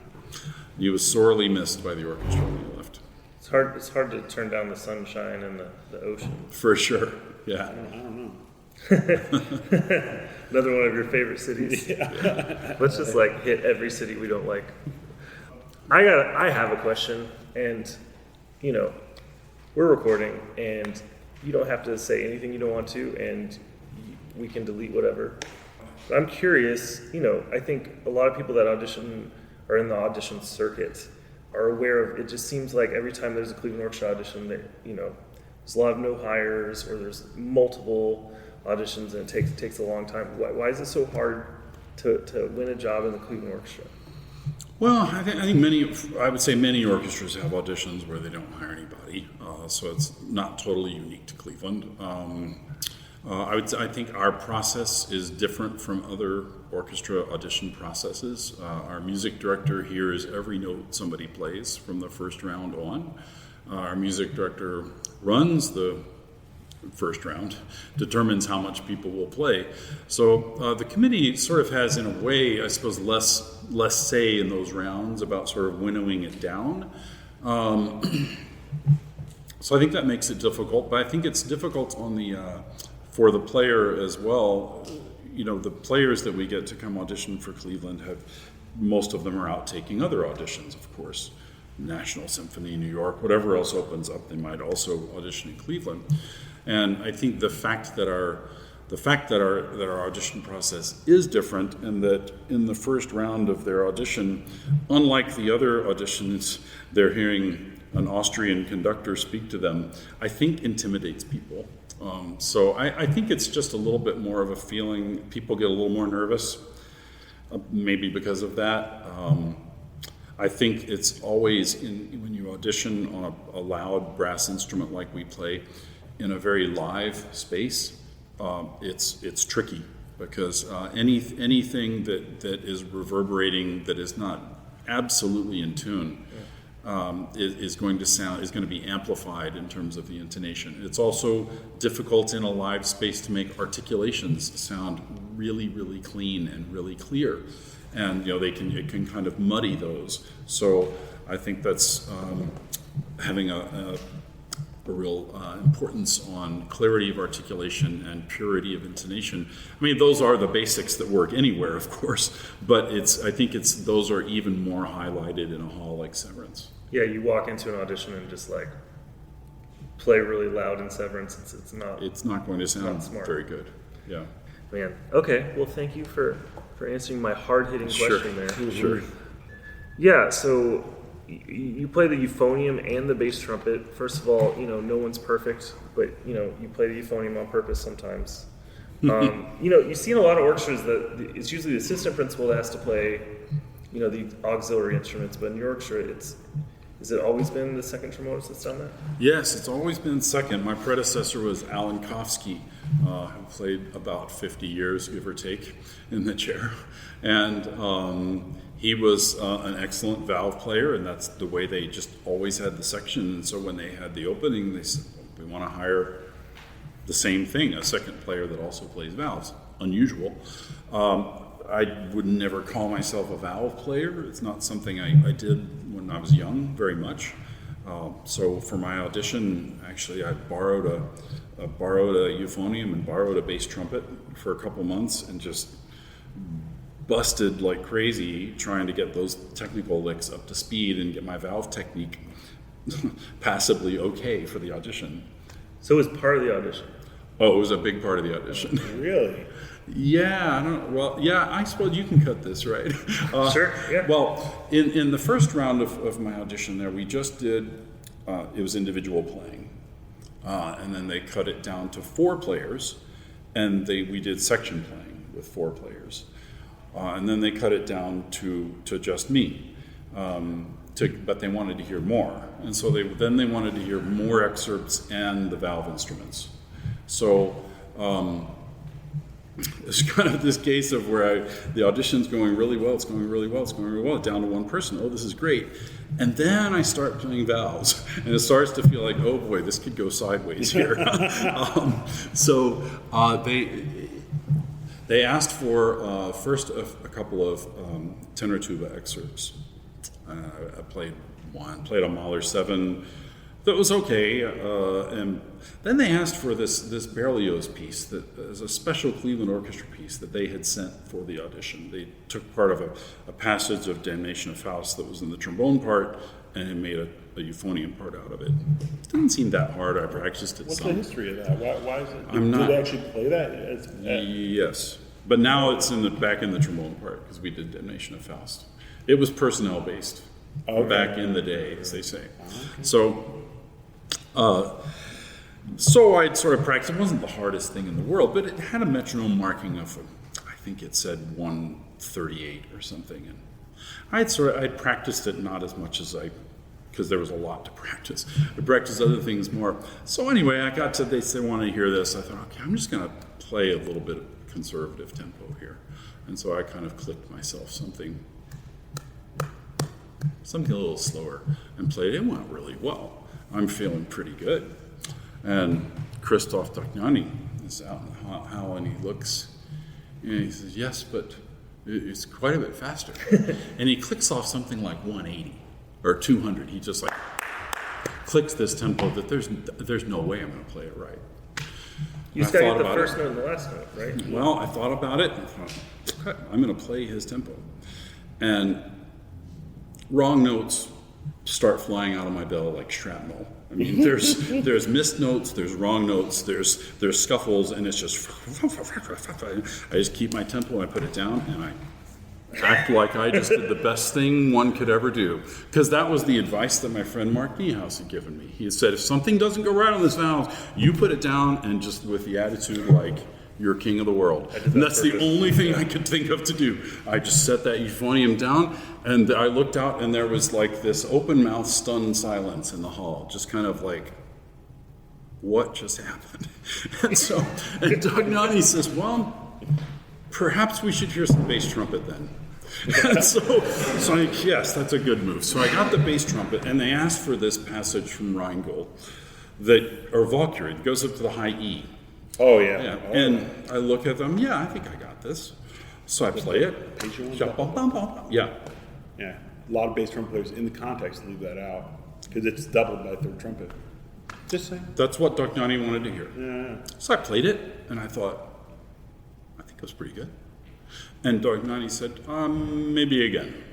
He was sorely missed by the orchestra when he left. It's hard to turn down the sunshine and the ocean. For sure. Yeah. I don't know. Another one of your favorite cities. Yeah. Let's just hit every city we don't like. I have a question, and we're recording, and you don't have to say anything you don't want to, and we can delete whatever. But I'm curious, I think a lot of people that audition or in the audition circuit are aware of, it just seems like every time there's a Cleveland Orchestra audition, there's a lot of no hires, or there's multiple auditions, and it takes a long time. Why is it so hard to win a job in the Cleveland Orchestra? Well, I think I would say many orchestras have auditions where they don't hire anybody, so it's not totally unique to Cleveland. I think our process is different from other orchestra audition processes. Our music director hears every note somebody plays from the first round on. Our music director runs the first round, determines how much people will play. So the committee sort of has, in a way, I suppose, less say in those rounds about sort of winnowing it down. So I think that makes it difficult, but I think it's difficult on the for the player as well. You know, the players that we get to come audition for Cleveland most of them are out taking other auditions, of course. National Symphony, New York, whatever else opens up, they might also audition in Cleveland. And I think the fact that our audition process is different, and that in the first round of their audition, unlike the other auditions, they're hearing an Austrian conductor speak to them, I think intimidates people. So I think it's just a little bit more of a feeling. People get a little more nervous, maybe because of that. I think it's always when you audition on a loud brass instrument like we play in a very live space, it's tricky, because anything that is reverberating, that is not absolutely in tune, is going to be amplified in terms of the intonation. It's also difficult in a live space to make articulations sound really, really clean and really clear. And it can kind of muddy those. So I think that's having a real importance on clarity of articulation and purity of intonation. I mean, those are the basics that work anywhere, of course, but I think those are even more highlighted in a hall like Severance. Yeah, you walk into an audition and just like play really loud in Severance. It's not going to sound very good. Yeah. Man. Okay. Well, thank you for answering my hard-hitting question there. Sure. Yeah. So you play the euphonium and the bass trumpet. First of all, no one's perfect, but you play the euphonium on purpose sometimes. You see in a lot of orchestras that it's usually the assistant principal that has to play, the auxiliary instruments. But in your orchestra, has it always been the second trombonist that's done that? Yes, it's always been second. My predecessor was Alan Kofsky, who played about 50 years, give or take, in the chair. And he was an excellent valve player, and that's the way they just always had the section. And so when they had the opening, they said, we want to hire the same thing, a second player that also plays valves. Unusual. I would never call myself a valve player. It's not something I did when I was young, very much. So for my audition, actually, I borrowed a euphonium and borrowed a bass trumpet for a couple months and just busted like crazy trying to get those technical licks up to speed and get my valve technique passably okay for the audition. So it was part of the audition? Oh, it was a big part of the audition. Really? Yeah, I suppose you can cut this, right? Sure, yeah. Well, in the first round of my audition there, we just did, it was individual playing. And then they cut it down to 4 players, and we did section playing with 4 players. And then they cut it down to just me. But they wanted to hear more. And so they wanted to hear more excerpts and the valve instruments. So it's kind of this case of where the audition's going really well, it's going really well, down to one person. Oh, this is great. And then I start playing valves, and it starts to feel like, oh boy, this could go sideways here. So they asked for first a couple of tenor tuba excerpts. I played a Mahler 7 that was okay, and then they asked for this Berlioz piece that is a special Cleveland Orchestra piece that they had sent for the audition. They took part of a passage of Damnation of Faust that was in the trombone part and had made a euphonium part out of it. It didn't seem that hard. I practiced it What's some. the history of that? Why is it? I'm Did not- they actually play that? Yes, but now it's back in the trombone part because we did Damnation of Faust. It was personnel based back in the day, as they say. Okay. So I'd sort of practiced. It wasn't the hardest thing in the world, but it had a metronome marking of, I think it said 138 or something. And I'd practiced it not as much as because there was a lot to practice. I practiced other things more. So anyway, they said, want to hear this. I thought, okay, I'm just going to play a little bit of conservative tempo here. And so I kind of clicked myself something a little slower and played it. It went really well. I'm feeling pretty good. And Christoph Dagnani is out in the hall and he looks and he says, yes, but it's quite a bit faster. And he clicks off something like 180 or 200. He just like clicked this tempo that there's no way I'm going to play it right. You just got to get the first note and the last note, right? Well, I thought about it. And thought, okay, I'm going to play his tempo. And wrong notes start flying out of my bell like shrapnel. I mean, there's missed notes, there's wrong notes, there's scuffles, and it's just I just keep my tempo, I put it down, and I act like I just did the best thing one could ever do. Because that was the advice that my friend Mark Niehaus had given me. He had said, if something doesn't go right on this valve, you put it down, and just with the attitude like you're king of the world. And that's the only thing I could think of to do. I just set that euphonium down, and I looked out, and there was like this open-mouthed, stunned silence in the hall, just kind of like, what just happened? And Doug Nani says, well, perhaps we should hear some bass trumpet then. And so yes, that's a good move. So I got the bass trumpet, and they asked for this passage from Rheingold, or Valkyrie, that goes up to the high E. Oh, yeah. Yeah. And I look at them, I think I got this. So I play it. Yeah. Yeah. A lot of bass trumpet players in the context leave that out because it's doubled by third trumpet. Just saying. That's what Doc Nani wanted to hear. Yeah. So I played it, and I thought, I think it was pretty good. And Doc Nani said, maybe again.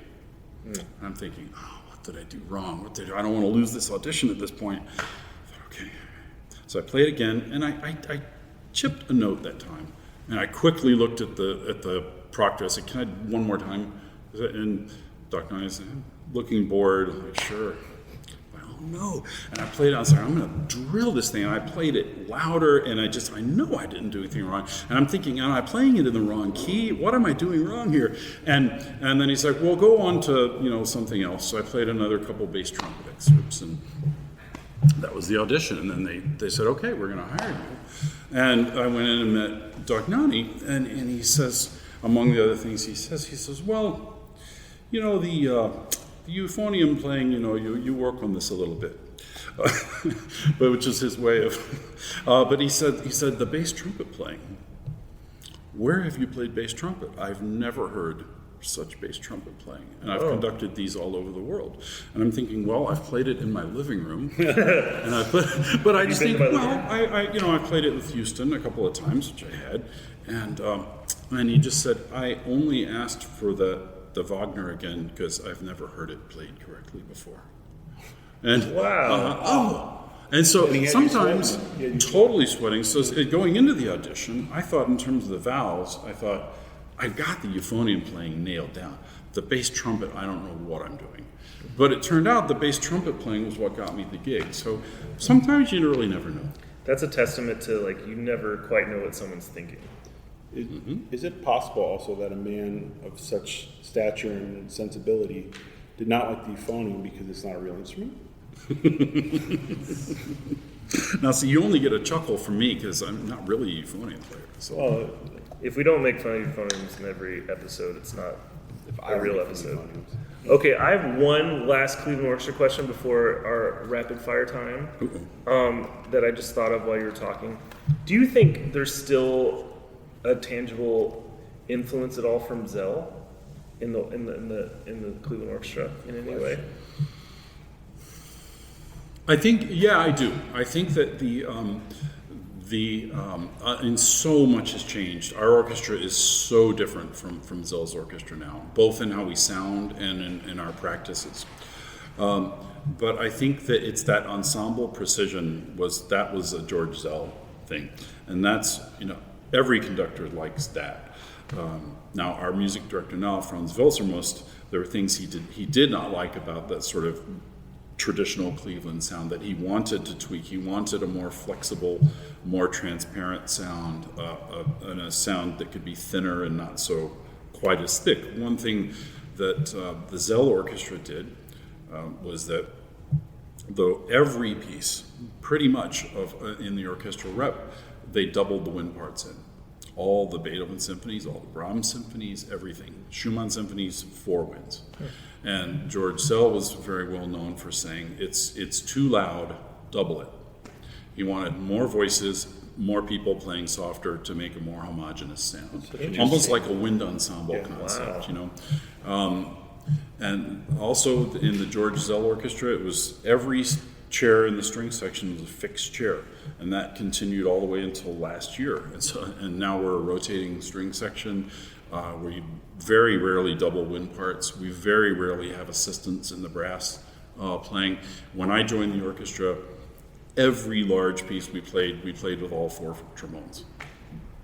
And I'm thinking, what did I do wrong? I don't want to lose this audition at this point. I thought, okay. So I played again, and I chipped a note that time, and I quickly looked at the proctor. I said, "Can I one more time?" And Doc Nani said, looking bored. I'm like, "Sure." Well, no. And I played it. I was like, "I'm going to drill this thing." And I played it louder, and I know I didn't do anything wrong. And I'm thinking, am I playing it in the wrong key? What am I doing wrong here? And then he's like, "Well, go on to something else." So I played another couple bass trumpet excerpts, and that was the audition. And then they said, "Okay, we're going to hire you." And I went in and met Doc Nani, and he says, among the other things he says, "Well, the euphonium playing, you work on this a little bit." But which is his way of, but he said, the bass trumpet playing, where have you played bass trumpet? I've never heard such bass trumpet playing, and I've conducted these all over the world. And I'm thinking, well, I've played it in my living room, and but I just think, well, I played it with Houston a couple of times, which I had, and he just said, I only asked for the Wagner again because I've never heard it played correctly before. And wow. And so sometimes totally sweating. So going into the audition, I thought in terms of the vowels, I've got the euphonium playing nailed down. The bass trumpet, I don't know what I'm doing. But it turned out the bass trumpet playing was what got me the gig. So sometimes you really never know. That's a testament to, you never quite know what someone's thinking. Is it possible also that a man of such stature and sensibility did not like the euphonium because it's not a real instrument? Now, see, you only get a chuckle from me because I'm not really a euphonium player. So. Well, if we don't make fun of euphoniums in every episode, it's not a real episode. Okay, I have one last Cleveland Orchestra question before our rapid fire time that I just thought of while you were talking. Do you think there's still a tangible influence at all from Zell in the Cleveland Orchestra in any way? I think, I do. I think that and so much has changed. Our orchestra is so different from Zell's orchestra now, both in how we sound and in our practices. But I think that it's that ensemble precision was a George Zell thing, and that's every conductor likes that. Now our music director now, Franz Welsermust, there were things he did not like about that sort of traditional Cleveland sound that he wanted to tweak. He wanted a more flexible, more transparent sound, and a sound that could be thinner and not so quite as thick. One thing that the Zell Orchestra did was that every piece, pretty much in the orchestral rep, they doubled the wind parts in. All the Beethoven symphonies, all the Brahms symphonies, everything. Schumann symphonies, 4 winds. And George Zell was very well known for saying, it's too loud, double it. He wanted more voices, more people playing softer to make a more homogeneous sound. Almost like a wind ensemble concept, And also in the George Zell Orchestra, it was every chair in the string section was a fixed chair, and that continued all the way until last year. And now we're a rotating string section. We very rarely double wind parts. We very rarely have assistants in the brass playing. When I joined the orchestra, every large piece we played with all 4 trombones.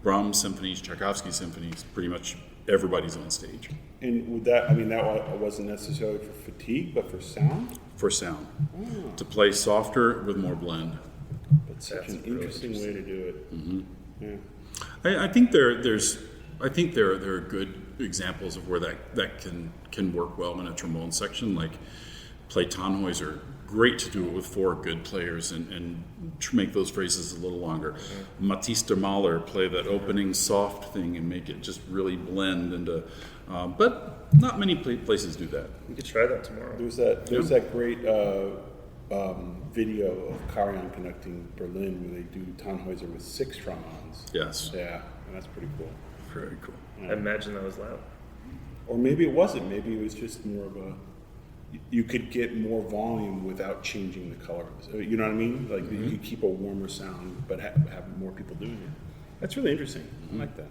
Brahms symphonies, Tchaikovsky symphonies, pretty much everybody's on stage. And would that, I mean, that wasn't necessarily for fatigue, but for sound? For sound. To play softer with more blend. That's such an interesting way to do it. Mm-hmm. Yeah. I think there are good examples of where that can work well in a trombone section, like play Tannhäuser. Great to do it with 4 good players and make those phrases a little longer. Matisse de Mahler, play that opening soft thing and make it just really blend into. But not many places do that. We could try that tomorrow. There was that great video of Karajan conducting Berlin where they do Tannhäuser with 6 trombones. Yes. Yeah, and that's pretty cool. Very cool. I imagine that was loud. Or maybe it wasn't. Maybe it was just more of a. You could get more volume without changing the color. You know what I mean? Like you could keep a warmer sound, but have more people doing it. That's really interesting. I like that.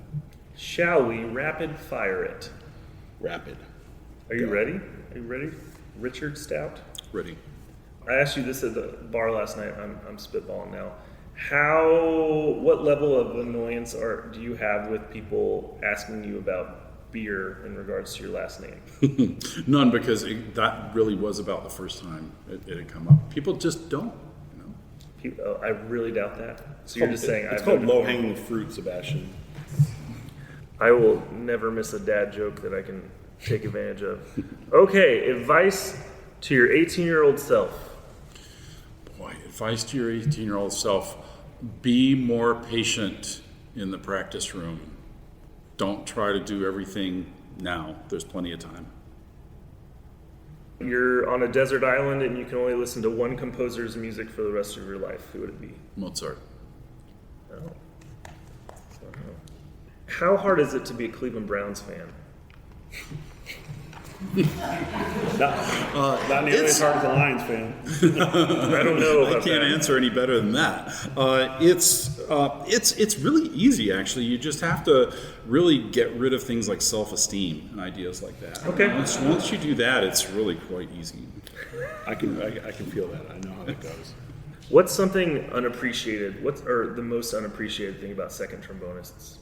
Shall we rapid fire it? Rapid. Are you ready? Are you ready? Richard Stout? Ready. I asked you this at the bar last night. I'm spitballing now. What level of annoyance do you have with people asking you about beer in regards to your last name? None, because that really was about the first time it had come up. People just don't, you know. I really doubt that. So you're just saying it's called low-hanging fruit, Sebastian. I will never miss a dad joke that I can take advantage of. Okay, advice to your 18-year-old self. Boy, advice to your 18-year-old self: be more patient in the practice room. Don't try to do everything now. There's plenty of time. You're on a desert island and you can only listen to one composer's music for the rest of your life. Who would it be? Mozart. Oh. How hard is it to be a Cleveland Browns fan? Not nearly as hard as a Lions fan. I don't know about I can't answer any better than that. It's really easy, actually. You just have to really get rid of things like self-esteem and ideas like that. Okay. Once you do that, it's really quite easy. I can feel that. I know how that goes. What's something unappreciated? Or the most unappreciated thing about second trombonists?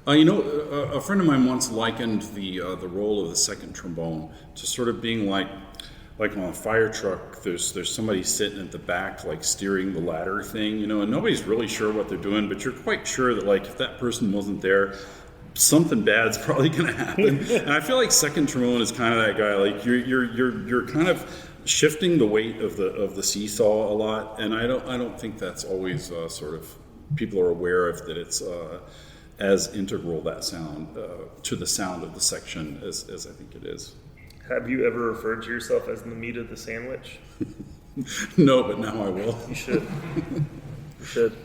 A friend of mine once likened the role of the second trombone to sort of being like on a fire truck. There's somebody sitting at the back, like steering the ladder thing, and nobody's really sure what they're doing, but you're quite sure that like if that person wasn't there, something bad's probably going to happen. And I feel like second trombone is kind of that guy. Like you're kind of shifting the weight of the seesaw a lot, and I don't think that's always sort of people are aware of that it's. As integral that sound to the sound of the section as I think it is. Have you ever referred to yourself as the meat of the sandwich? No, but now I will. You should. You should.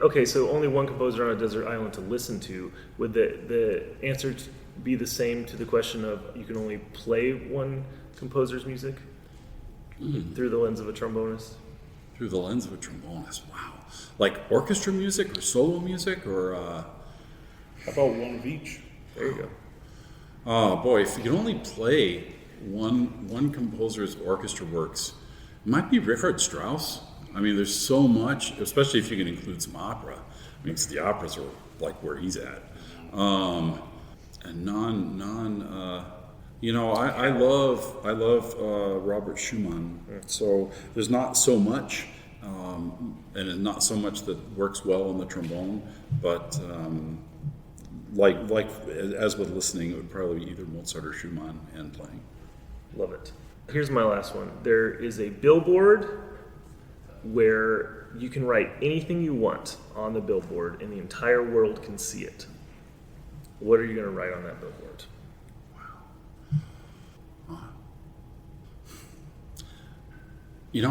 Okay, so only one composer on a desert island to listen to. Would the answer be the same to the question of you can only play one composer's music through the lens of a trombonist? Through the lens of a trombonist, wow. Like orchestra music or solo music or... How about one of each? There you go. Oh boy, if you can only play one composer's orchestra works, it might be Richard Strauss. I mean, there's so much, especially if you can include some opera. I mean, 'cause the operas are like where he's at. And I love Robert Schumann. So there's not so much, and not so much that works well on the trombone, but. Like as with listening, it would probably be either Mozart or Schumann and playing. Love it. Here's my last one. There is a billboard where you can write anything you want on the billboard and the entire world can see it. What are you going to write on that billboard? Wow.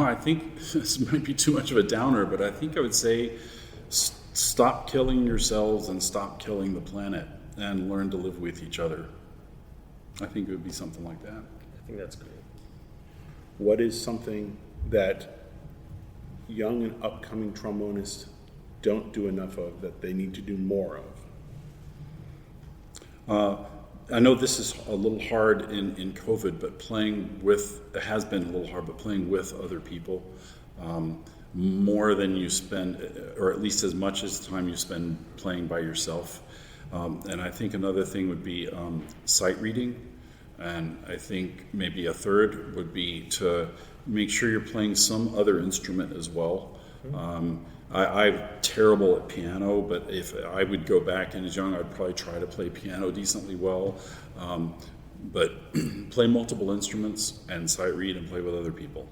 I think this might be too much of a downer, but I think I would say stop killing yourselves and stop killing the planet and learn to live with each other. I think it would be something like that. I think that's great. what is something that young and upcoming trombonists don't do enough of that they need to do more of? I know this is a little hard in COVID, but playing with, it has been a little hard, but playing with other people, more than you spend, or at least as much as time you spend playing by yourself. And I think another thing would be sight reading. And I think maybe a third would be to make sure you're playing some other instrument as well. I'm terrible at piano, but if I would go back and as young, I'd probably try to play piano decently well. But play multiple instruments and sight read and play with other people.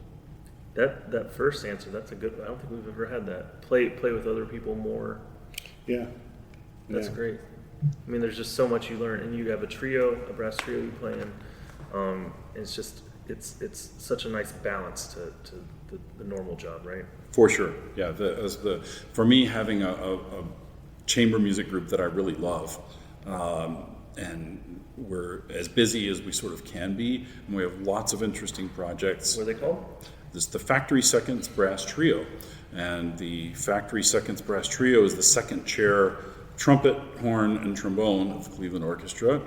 That first answer, that's a good. I don't think we've ever had that. Play with other people more. Yeah. That's great. I mean, there's just so much you learn, and you have a brass trio you play in. It's just it's such a nice balance to the normal job, right? For sure, yeah. For me, having a chamber music group that I really love, and we're as busy as we sort of can be, and we have lots of interesting projects. What are they called? This is the Factory Seconds Brass Trio, and the Factory Seconds Brass Trio is the second chair trumpet, horn, and trombone of the Cleveland Orchestra,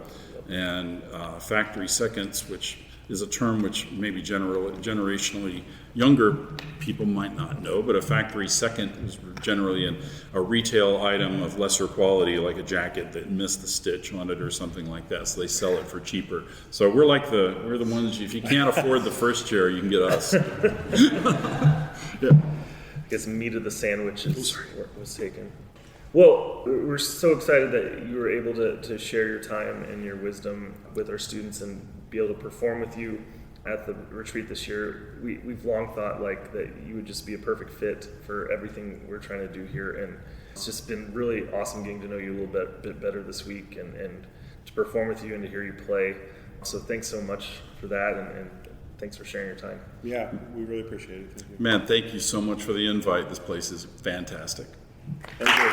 and Factory Seconds, which is a term which maybe generationally younger people might not know, but a factory second is generally a retail item of lesser quality, like a jacket that missed the stitch on it or something like that, so they sell it for cheaper. So we're the ones, if you can't afford the first chair, you can get us. Yeah. I guess meat of the sandwich was taken. Well, we're so excited that you were able to share your time and your wisdom with our students and be able to perform with you at the retreat this year. We've long thought that you would just be a perfect fit for everything we're trying to do here, and it's just been really awesome getting to know you a little bit better this week and to perform with you and to hear you play. So thanks so much for that, and thanks for sharing your time. Yeah, we really appreciate it. Thank you. Man, thank you so much for the invite. This place is fantastic. Thank you.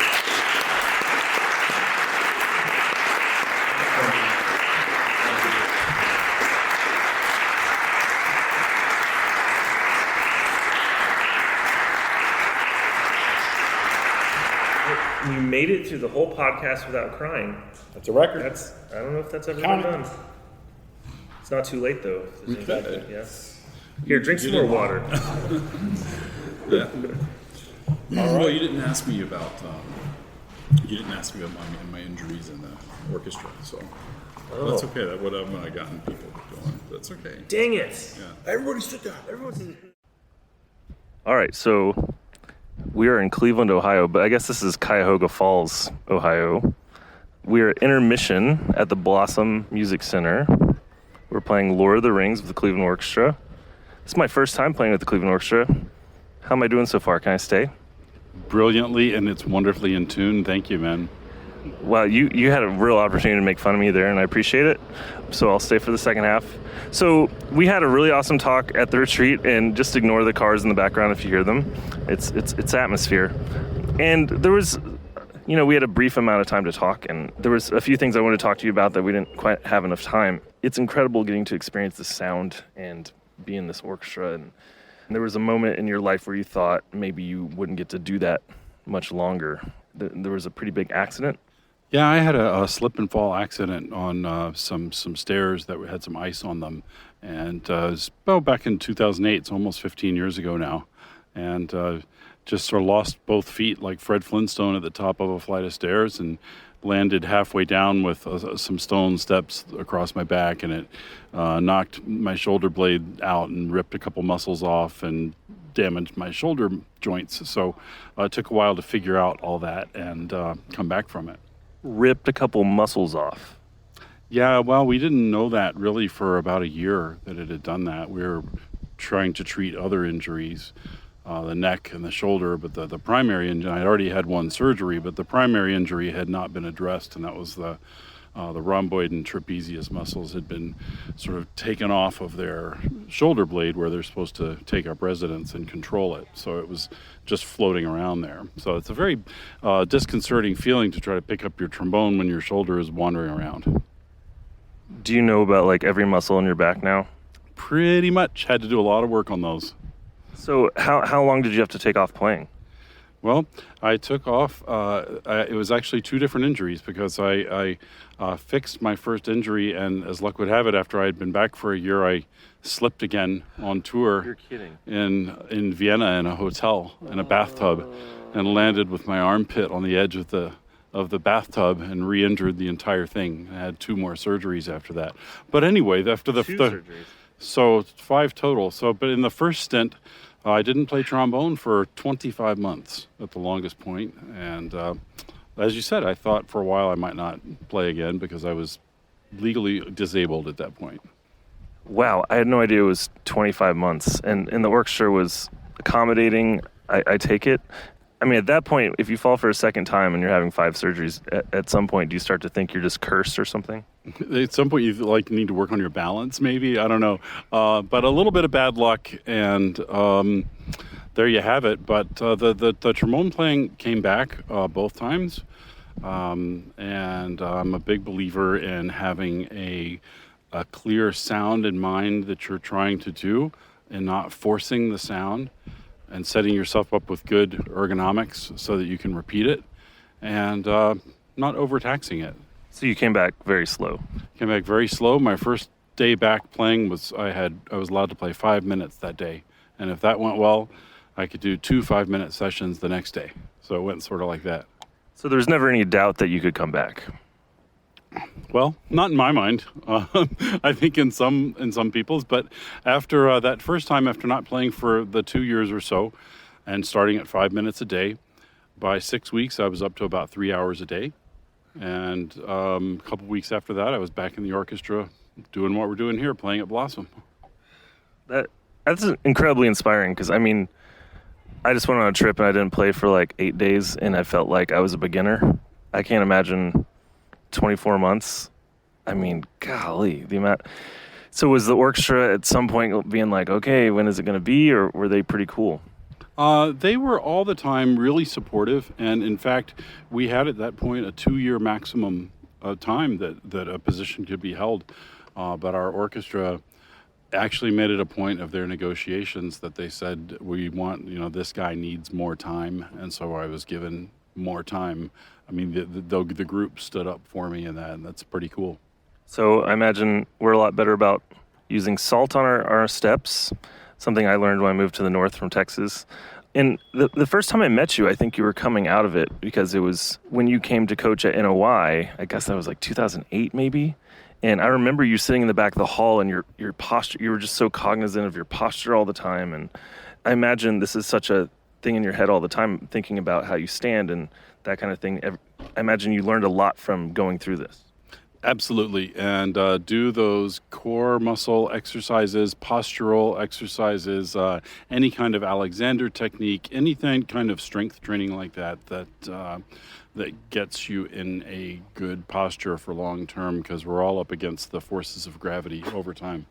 You made it through the whole podcast without crying. That's a record. I don't know if that's ever Count been it. done. It's not too late though. If We there's could. anybody- Yeah. Here, drink some more water. Yeah. Well, you didn't ask me about my injuries in the orchestra, so that's okay. That would have when I gotten people going. That's okay. Dang it! Yeah. Everybody sit down. All right, so we are in Cleveland, Ohio, but I guess this is Cuyahoga Falls, Ohio. We are at intermission at the Blossom Music Center. We're playing Lord of the Rings with the Cleveland Orchestra. This is my first time playing with the Cleveland Orchestra. How am I doing so far? Can I stay? Brilliantly, and it's wonderfully in tune. Thank you, man. Well, you had a real opportunity to make fun of me there, and I appreciate it. So I'll stay for the second half. So we had a really awesome talk at the retreat, and just ignore the cars in the background if you hear them. It's atmosphere. And there was, we had a brief amount of time to talk, and there was a few things I wanted to talk to you about that we didn't quite have enough time. It's incredible getting to experience the sound and be in this orchestra. And there was a moment in your life where you thought maybe you wouldn't get to do that much longer. There was a pretty big accident. Yeah, I had a slip and fall accident on some stairs that had some ice on them, and it was back in 2008. It's almost 15 years ago now, and just sort of lost both feet like Fred Flintstone at the top of a flight of stairs, and landed halfway down with some stone steps across my back, and it knocked my shoulder blade out and ripped a couple muscles off and damaged my shoulder joints. So it took a while to figure out all that and come back from it. Ripped a couple muscles off. Yeah, well, we didn't know that really for about a year that it had done that. We were trying to treat other injuries, the neck and the shoulder, but the primary injury, I already had one surgery, but the primary injury had not been addressed, and that was the rhomboid and trapezius muscles had been sort of taken off of their shoulder blade where they're supposed to take up residence and control it. So it was just floating around there. So it's a very disconcerting feeling to try to pick up your trombone when your shoulder is wandering around. Do you know about every muscle in your back now? pretty much had to do a lot of work on those. So how long did you have to take off playing? Well, I took off. It was actually 2 different injuries because I fixed my first injury, and as luck would have it, after I had been back for a year, I slipped again on tour. You're kidding. In Vienna in a hotel in a bathtub, and landed with my armpit on the edge of the bathtub and re-injured the entire thing. I had 2 more surgeries after that. But anyway, after the 2 surgeries. So 5 total. But in the first stint, I didn't play trombone for 25 months at the longest point. And as you said, I thought for a while I might not play again because I was legally disabled at that point. Wow, I had no idea it was 25 months. And the orchestra was accommodating, I take it. I mean, at that point, if you fall for a second time and you're having 5 surgeries, at some point, do you start to think you're just cursed or something? At some point, you need to work on your balance, maybe. I don't know. But a little bit of bad luck, and there you have it. But the trombone playing came back both times. And I'm a big believer in having a clear sound in mind that you're trying to do and not forcing the sound, and setting yourself up with good ergonomics so that you can repeat it and not overtaxing it. So you came back very slow. Came back very slow. My first day back playing was I was allowed to play 5 minutes that day. And if that went well, I could do 2 5-minute sessions the next day. So it went sort of like that. So there was never any doubt that you could come back. Well, not in my mind. I think in some people's. But after that first time, after not playing for the 2 years or so, and starting at 5 minutes a day, by 6 weeks I was up to about 3 hours a day. And a couple weeks after that, I was back in the orchestra doing what we're doing here, playing at Blossom. That's incredibly inspiring because, I mean, I just went on a trip and I didn't play for like 8 days and I felt like I was a beginner. I can't imagine 24 months. I mean, golly, the amount. So was the orchestra at some point being like, okay, when is it going to be, or were they pretty cool? They were all the time really supportive, and in fact, we had at that point a 2-year maximum time that a position could be held. But our orchestra actually made it a point of their negotiations that they said, we want, this guy needs more time, and so I was given more time. I mean, the group stood up for me in that, and that's pretty cool. So I imagine we're a lot better about using salt on our steps, something I learned when I moved to the north from Texas. And the first time I met you, I think you were coming out of it because it was when you came to coach at NOI. I guess that was like 2008 maybe. And I remember you sitting in the back of the hall and your posture, you were just so cognizant of your posture all the time. And I imagine this is such a thing in your head all the time, thinking about how you stand and that kind of thing. I imagine you learned a lot from going through this. Absolutely. And do those core muscle exercises, postural exercises, any kind of Alexander technique, anything kind of strength training like that gets you in a good posture for long term, because we're all up against the forces of gravity over time.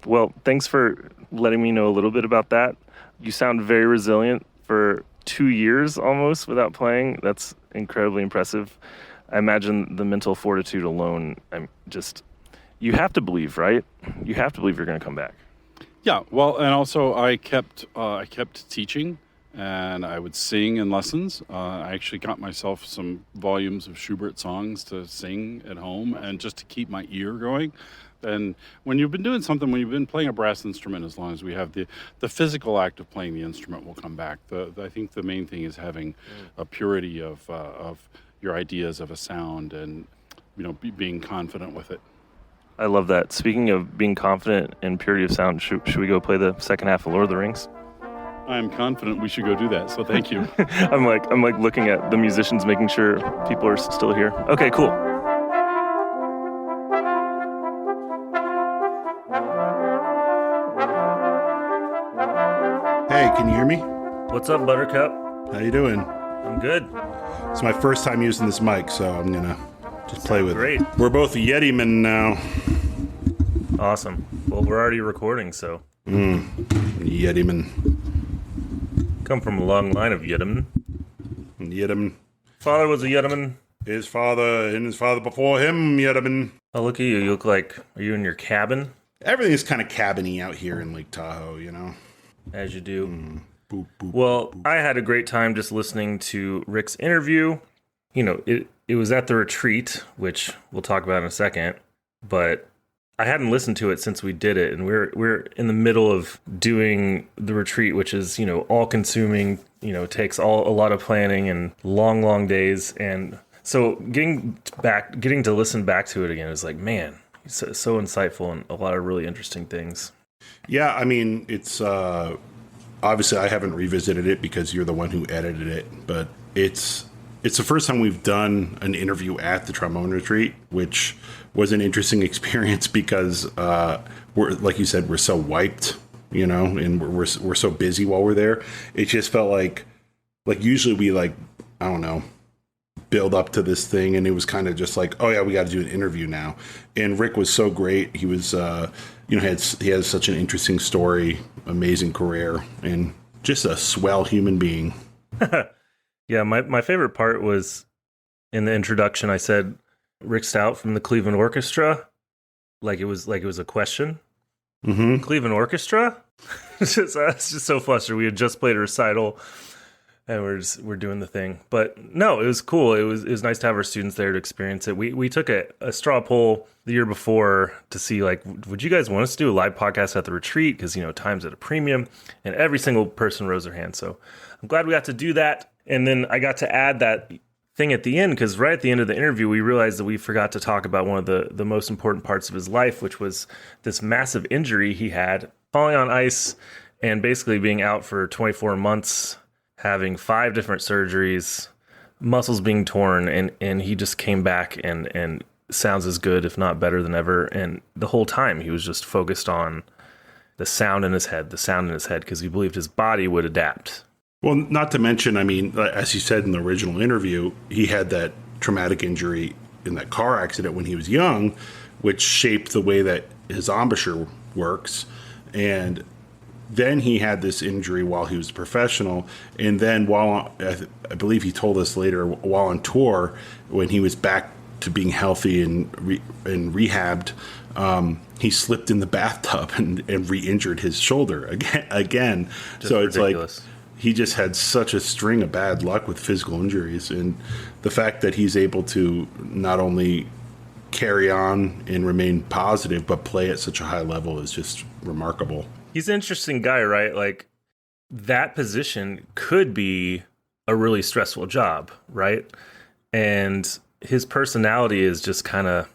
Well, thanks for letting me know a little bit about that. You sound very resilient for 2 years almost without playing. That's incredibly impressive. I imagine the mental fortitude alone, you have to believe, right? You have to believe you're going to come back. Yeah, well, and also I kept teaching, and I would sing in lessons. I actually got myself some volumes of Schubert songs to sing at home, and just to keep my ear going. And when you've been doing something, when you've been playing a brass instrument, as long as we have the physical act of playing the instrument will come back. I think the main thing is having a purity of your ideas of a sound, and being confident with it. I love that. Speaking of being confident and purity of sound, should we go play the second half of Lord of the Rings? I'm confident we should go do that, so thank you. I'm like looking at the musicians, making sure people are still here. Okay, cool. Hey, can you hear me? What's up, Buttercup? How you doing? I'm good. It's my first time using this mic, so I'm gonna just play with Great. it. We're both Yetimen now. Awesome. Well, we're already recording, so. Yetimen. Come from a long line of Yetimen. Yetimen. Father was a Yetimen. His father and his father before him, Yetimen. Oh, look at you. You look like, are you in your cabin? Everything's kind of cabiny out here in Lake Tahoe, you know? As you do. Boop, boop, Well, boop. I had a great time just listening to Rick's interview. You know, it was at the retreat, which we'll talk about in a second, but I hadn't listened to it since we did it, and we're in the middle of doing the retreat, which is, you know, all consuming, you know, takes a lot of planning and long days. And so getting to listen back to it again is like, man, he's so insightful and a lot of really interesting things. Yeah, I mean, it's obviously I haven't revisited it because you're the one who edited it, but it's the first time we've done an interview at the trombone retreat, which was an interesting experience because we're, like you said, we're so wiped, you know, and we're so busy while we're there. It just felt like usually we I don't know, build up to this thing, and it was kind of just like, oh yeah, we got to do an interview now. And Rick was so great. He was you know, he has such an interesting story, amazing career, and just a swell human being. Yeah, my favorite part was in the introduction. I said Rick Stout from the Cleveland Orchestra, like it was a question. Mm-hmm. Cleveland Orchestra. It's just so flustered. We had just played a recital, and we're doing the thing. But no, it was cool. It was nice to have our students there to experience it. We took a straw poll the year before to see, like, would you guys want us to do a live podcast at the retreat? Because, you know, time's at a premium, and every single person rose their hand. So I'm glad we got to do that. And then I got to add that thing at the end, because right at the end of the interview, we realized that we forgot to talk about one of the most important parts of his life, which was this massive injury he had, falling on ice and basically being out for 24 months, having 5 different surgeries, muscles being torn, and he just came back and sounds as good, if not better than ever. And the whole time he was just focused on the sound in his head, because he believed his body would adapt. Well, not to mention, I mean, as you said in the original interview, he had that traumatic injury in that car accident when he was young, which shaped the way that his embouchure works. And then he had this injury while he was a professional. And then I believe he told us later, while on tour, when he was back to being healthy and rehabbed, he slipped in the bathtub and re-injured his shoulder again. Just so it's ridiculous. like he just had such a string of bad luck with physical injuries, and the fact that he's able to not only carry on and remain positive but play at such a high level is just remarkable. He's an interesting guy, right? Like, that position could be a really stressful job, right? And his personality is just kind of,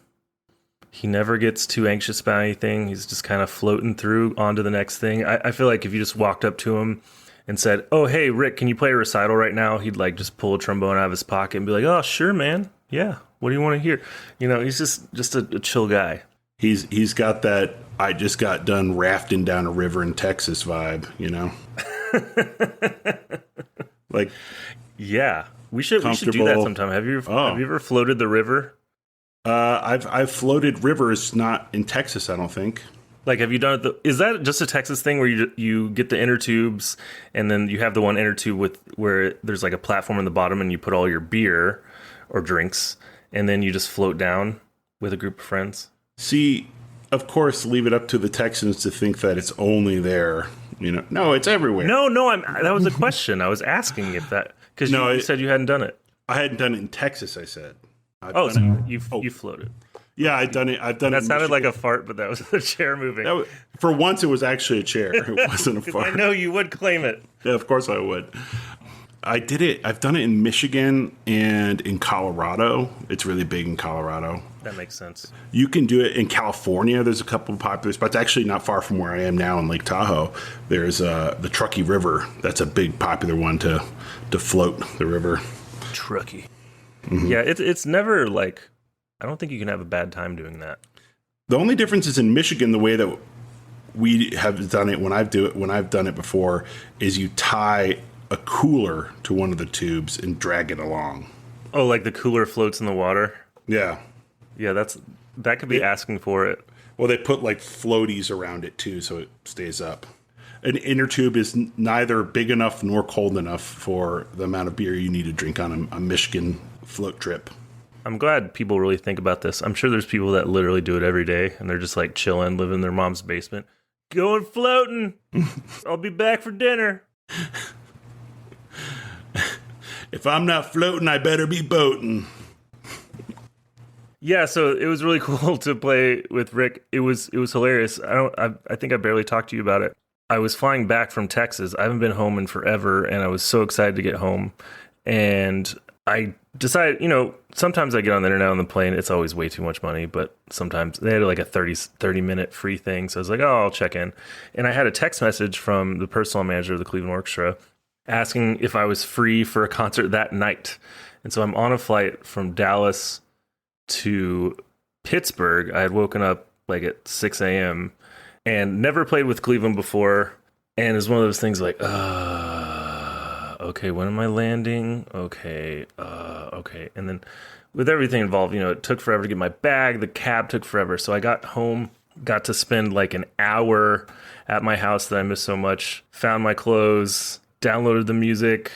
he never gets too anxious about anything. He's just kind of floating through onto the next thing. I feel like if you just walked up to him and said, oh, hey, Rick, can you play a recital right now? He'd like just pull a trombone out of his pocket and be like, oh, sure, man. Yeah. What do you want to hear? You know, he's just a chill guy. He's got that I just got done rafting down a river in Texas vibe, you know? Like, yeah, we should do that sometime. Have you ever floated the river? I've floated rivers, not in Texas, I don't think. Like, have you done it? Is that just a Texas thing where you get the inner tubes, and then you have the one inner tube where there's like a platform in the bottom, and you put all your beer or drinks, and then you just float down with a group of friends? See, of course, leave it up to the Texans to think that it's only there. You know, no, it's everywhere. No, that was a question. I was asking if that, because you said you hadn't done it. I hadn't done it in Texas, I said. You floated. Yeah, I've done it. That sounded like a fart, but that was the chair moving. For once, it was actually a chair. It wasn't a fart. I know you would claim it. Yeah, of course I would. I did it. I've done it in Michigan and in Colorado. It's really big in Colorado. That makes sense. You can do it in California. There's a couple of popular spots. Actually, not far from where I am now in Lake Tahoe. There's the Truckee River. That's a big popular one to float the river. Truckee. Mm-hmm. Yeah, it's never like, I don't think you can have a bad time doing that. The only difference is in Michigan, the way that we have done it when I've done it before, is you tie a cooler to one of the tubes and drag it along. Oh, like the cooler floats in the water? Yeah. Yeah, that could be asking for it. Well, they put like floaties around it too, so it stays up. An inner tube is neither big enough nor cold enough for the amount of beer you need to drink on a Michigan float trip. I'm glad people really think about this. I'm sure there's people that literally do it every day, and they're just like chilling, living in their mom's basement. Going floating. I'll be back for dinner. If I'm not floating, I better be boating. Yeah, so it was really cool to play with Rick. It was hilarious. I think I barely talked to you about it. I was flying back from Texas. I haven't been home in forever, and I was so excited to get home. And I decided, sometimes I get on the internet on the plane. It's always way too much money, but sometimes they had like a 30-minute free thing. So I was like, oh, I'll check in. And I had a text message from the personal manager of the Cleveland Orchestra asking if I was free for a concert that night. And so I'm on a flight from Dallas to Pittsburgh. I had woken up like at 6 a.m. and never played with Cleveland before. And it's one of those things like, okay, when am I landing? Okay. And then with everything involved, it took forever to get my bag. The cab took forever. So I got home, got to spend like an hour at my house that I missed so much, found my clothes, downloaded the music,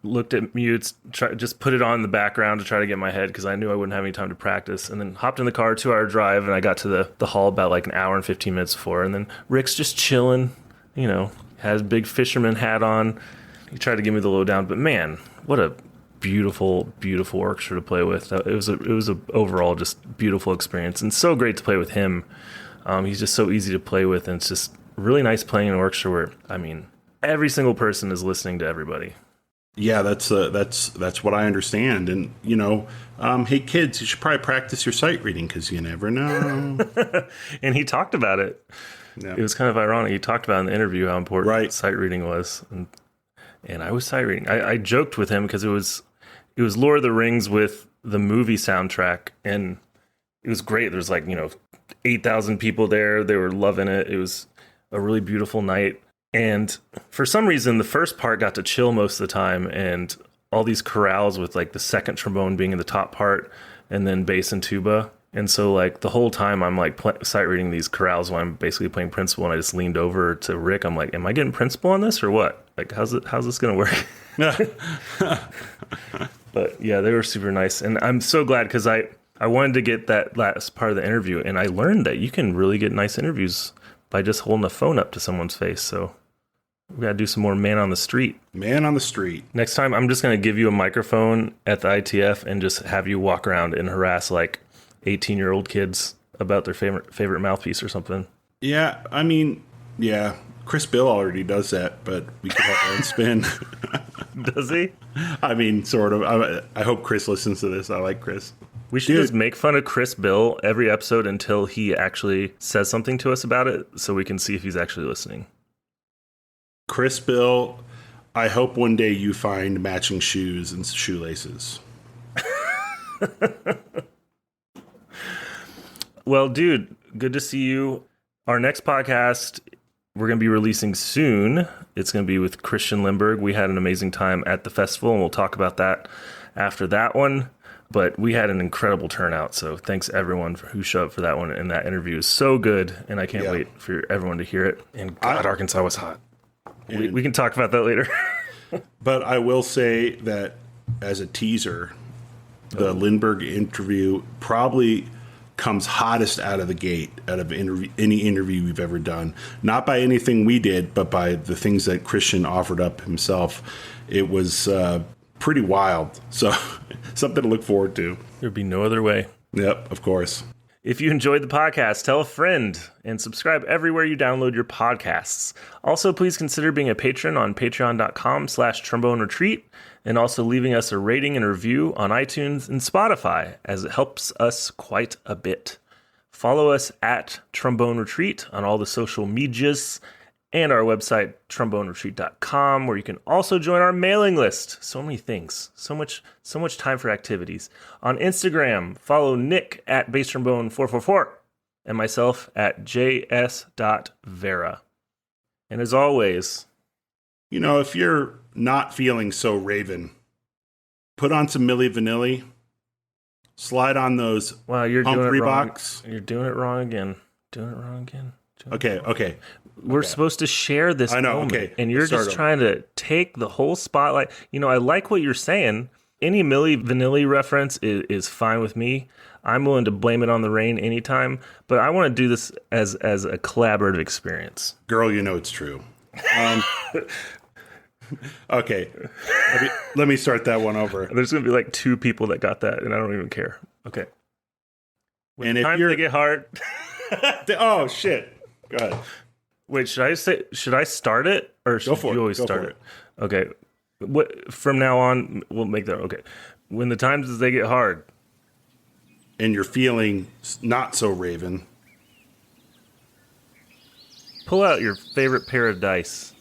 looked at mutes, just put it on in the background to try to get my head because I knew I wouldn't have any time to practice. And then hopped in the car, 2-hour drive, and I got to the hall about like an hour and 15 minutes before. And then Rick's just chilling, had his big fisherman hat on. He tried to give me the lowdown, but man, what a beautiful, beautiful orchestra to play with. It was a overall just beautiful experience, and so great to play with him. He's just so easy to play with, and it's just really nice playing in an orchestra where, every single person is listening to everybody. Yeah, that's what I understand. And hey kids, you should probably practice your sight reading because you never know. And he talked about it. Yeah. It was kind of ironic. He talked about in the interview how important sight reading was, and I was sight reading. I joked with him because it was Lord of the Rings with the movie soundtrack, and it was great. There's 8,000 people there. They were loving it. It was a really beautiful night. And for some reason, the first part got to chill most of the time, and all these chorales with like the second trombone being in the top part, and then bass and tuba. And so like the whole time I'm like sight reading these chorales while I'm basically playing principal, and I just leaned over to Rick. I'm like, am I getting principal on this or what? Like, how's this going to work? But yeah, they were super nice. And I'm so glad because I wanted to get that last part of the interview, and I learned that you can really get nice interviews by just holding a phone up to someone's face. So we got to do some more man on the street. Man on the street. Next time, I'm just going to give you a microphone at the ITF and just have you walk around and harass like 18-year-old kids about their favorite mouthpiece or something. Yeah, yeah. Chris Bill already does that, but we could have our own spin. Does he? Sort of. I hope Chris listens to this. I like Chris. We should just make fun of Chris Bill every episode until he actually says something to us about it so we can see if he's actually listening. Chris Bill, I hope one day you find matching shoes and shoelaces. Well, dude, good to see you. Our next podcast, we're going to be releasing soon. It's going to be with Christian Lindberg. We had an amazing time at the festival, and we'll talk about that after that one. But we had an incredible turnout, so thanks everyone who showed up for that one. And that interview is so good, and I can't wait for everyone to hear it. And God, Arkansas was hot. We can talk about that later. But I will say that as a teaser, the Lindbergh interview probably comes hottest out of the gate out of any interview we've ever done. Not by anything we did, but by the things that Christian offered up himself. It was pretty wild. So something to look forward to. There'd be no other way. Yep, of course. If you enjoyed the podcast, tell a friend and subscribe everywhere you download your podcasts. Also, please consider being a patron on patreon.com/trombone retreat, and also leaving us a rating and review on iTunes and Spotify, as it helps us quite a bit. Follow us at Trombone Retreat on all the social medias, and our website, tromboneretreat.com, where you can also join our mailing list. So many things. So much time for activities. On Instagram, follow Nick at basstrombone444 and myself at js.vera. And as always, if you're not feeling so Raven, put on some Milli Vanilli, slide on those you're pump doing it wrong. Reeboks. You're doing it wrong again. Okay. We're supposed to share this moment, and you're just trying to take the whole spotlight. I like what you're saying, any Milli Vanilli reference is fine with me. I'm willing to blame it on the rain anytime, but I want to do this as a collaborative experience. Girl, you know it's true. Okay, let me start that one over. There's going to be like 2 people that got that, and I don't even care. Okay. When And if they get hard... Oh, shit. Go ahead. Wait, should I start it? Or should for it. you always Go start for it? Okay. From now on, we'll make that... Okay. When the times they get hard... And you're feeling not so Raven. Pull out your favorite pair of dice.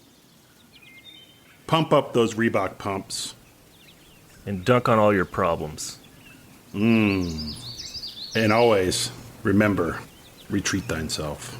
Pump up those Reebok pumps. And dunk on all your problems. And always, remember, retreat thyself.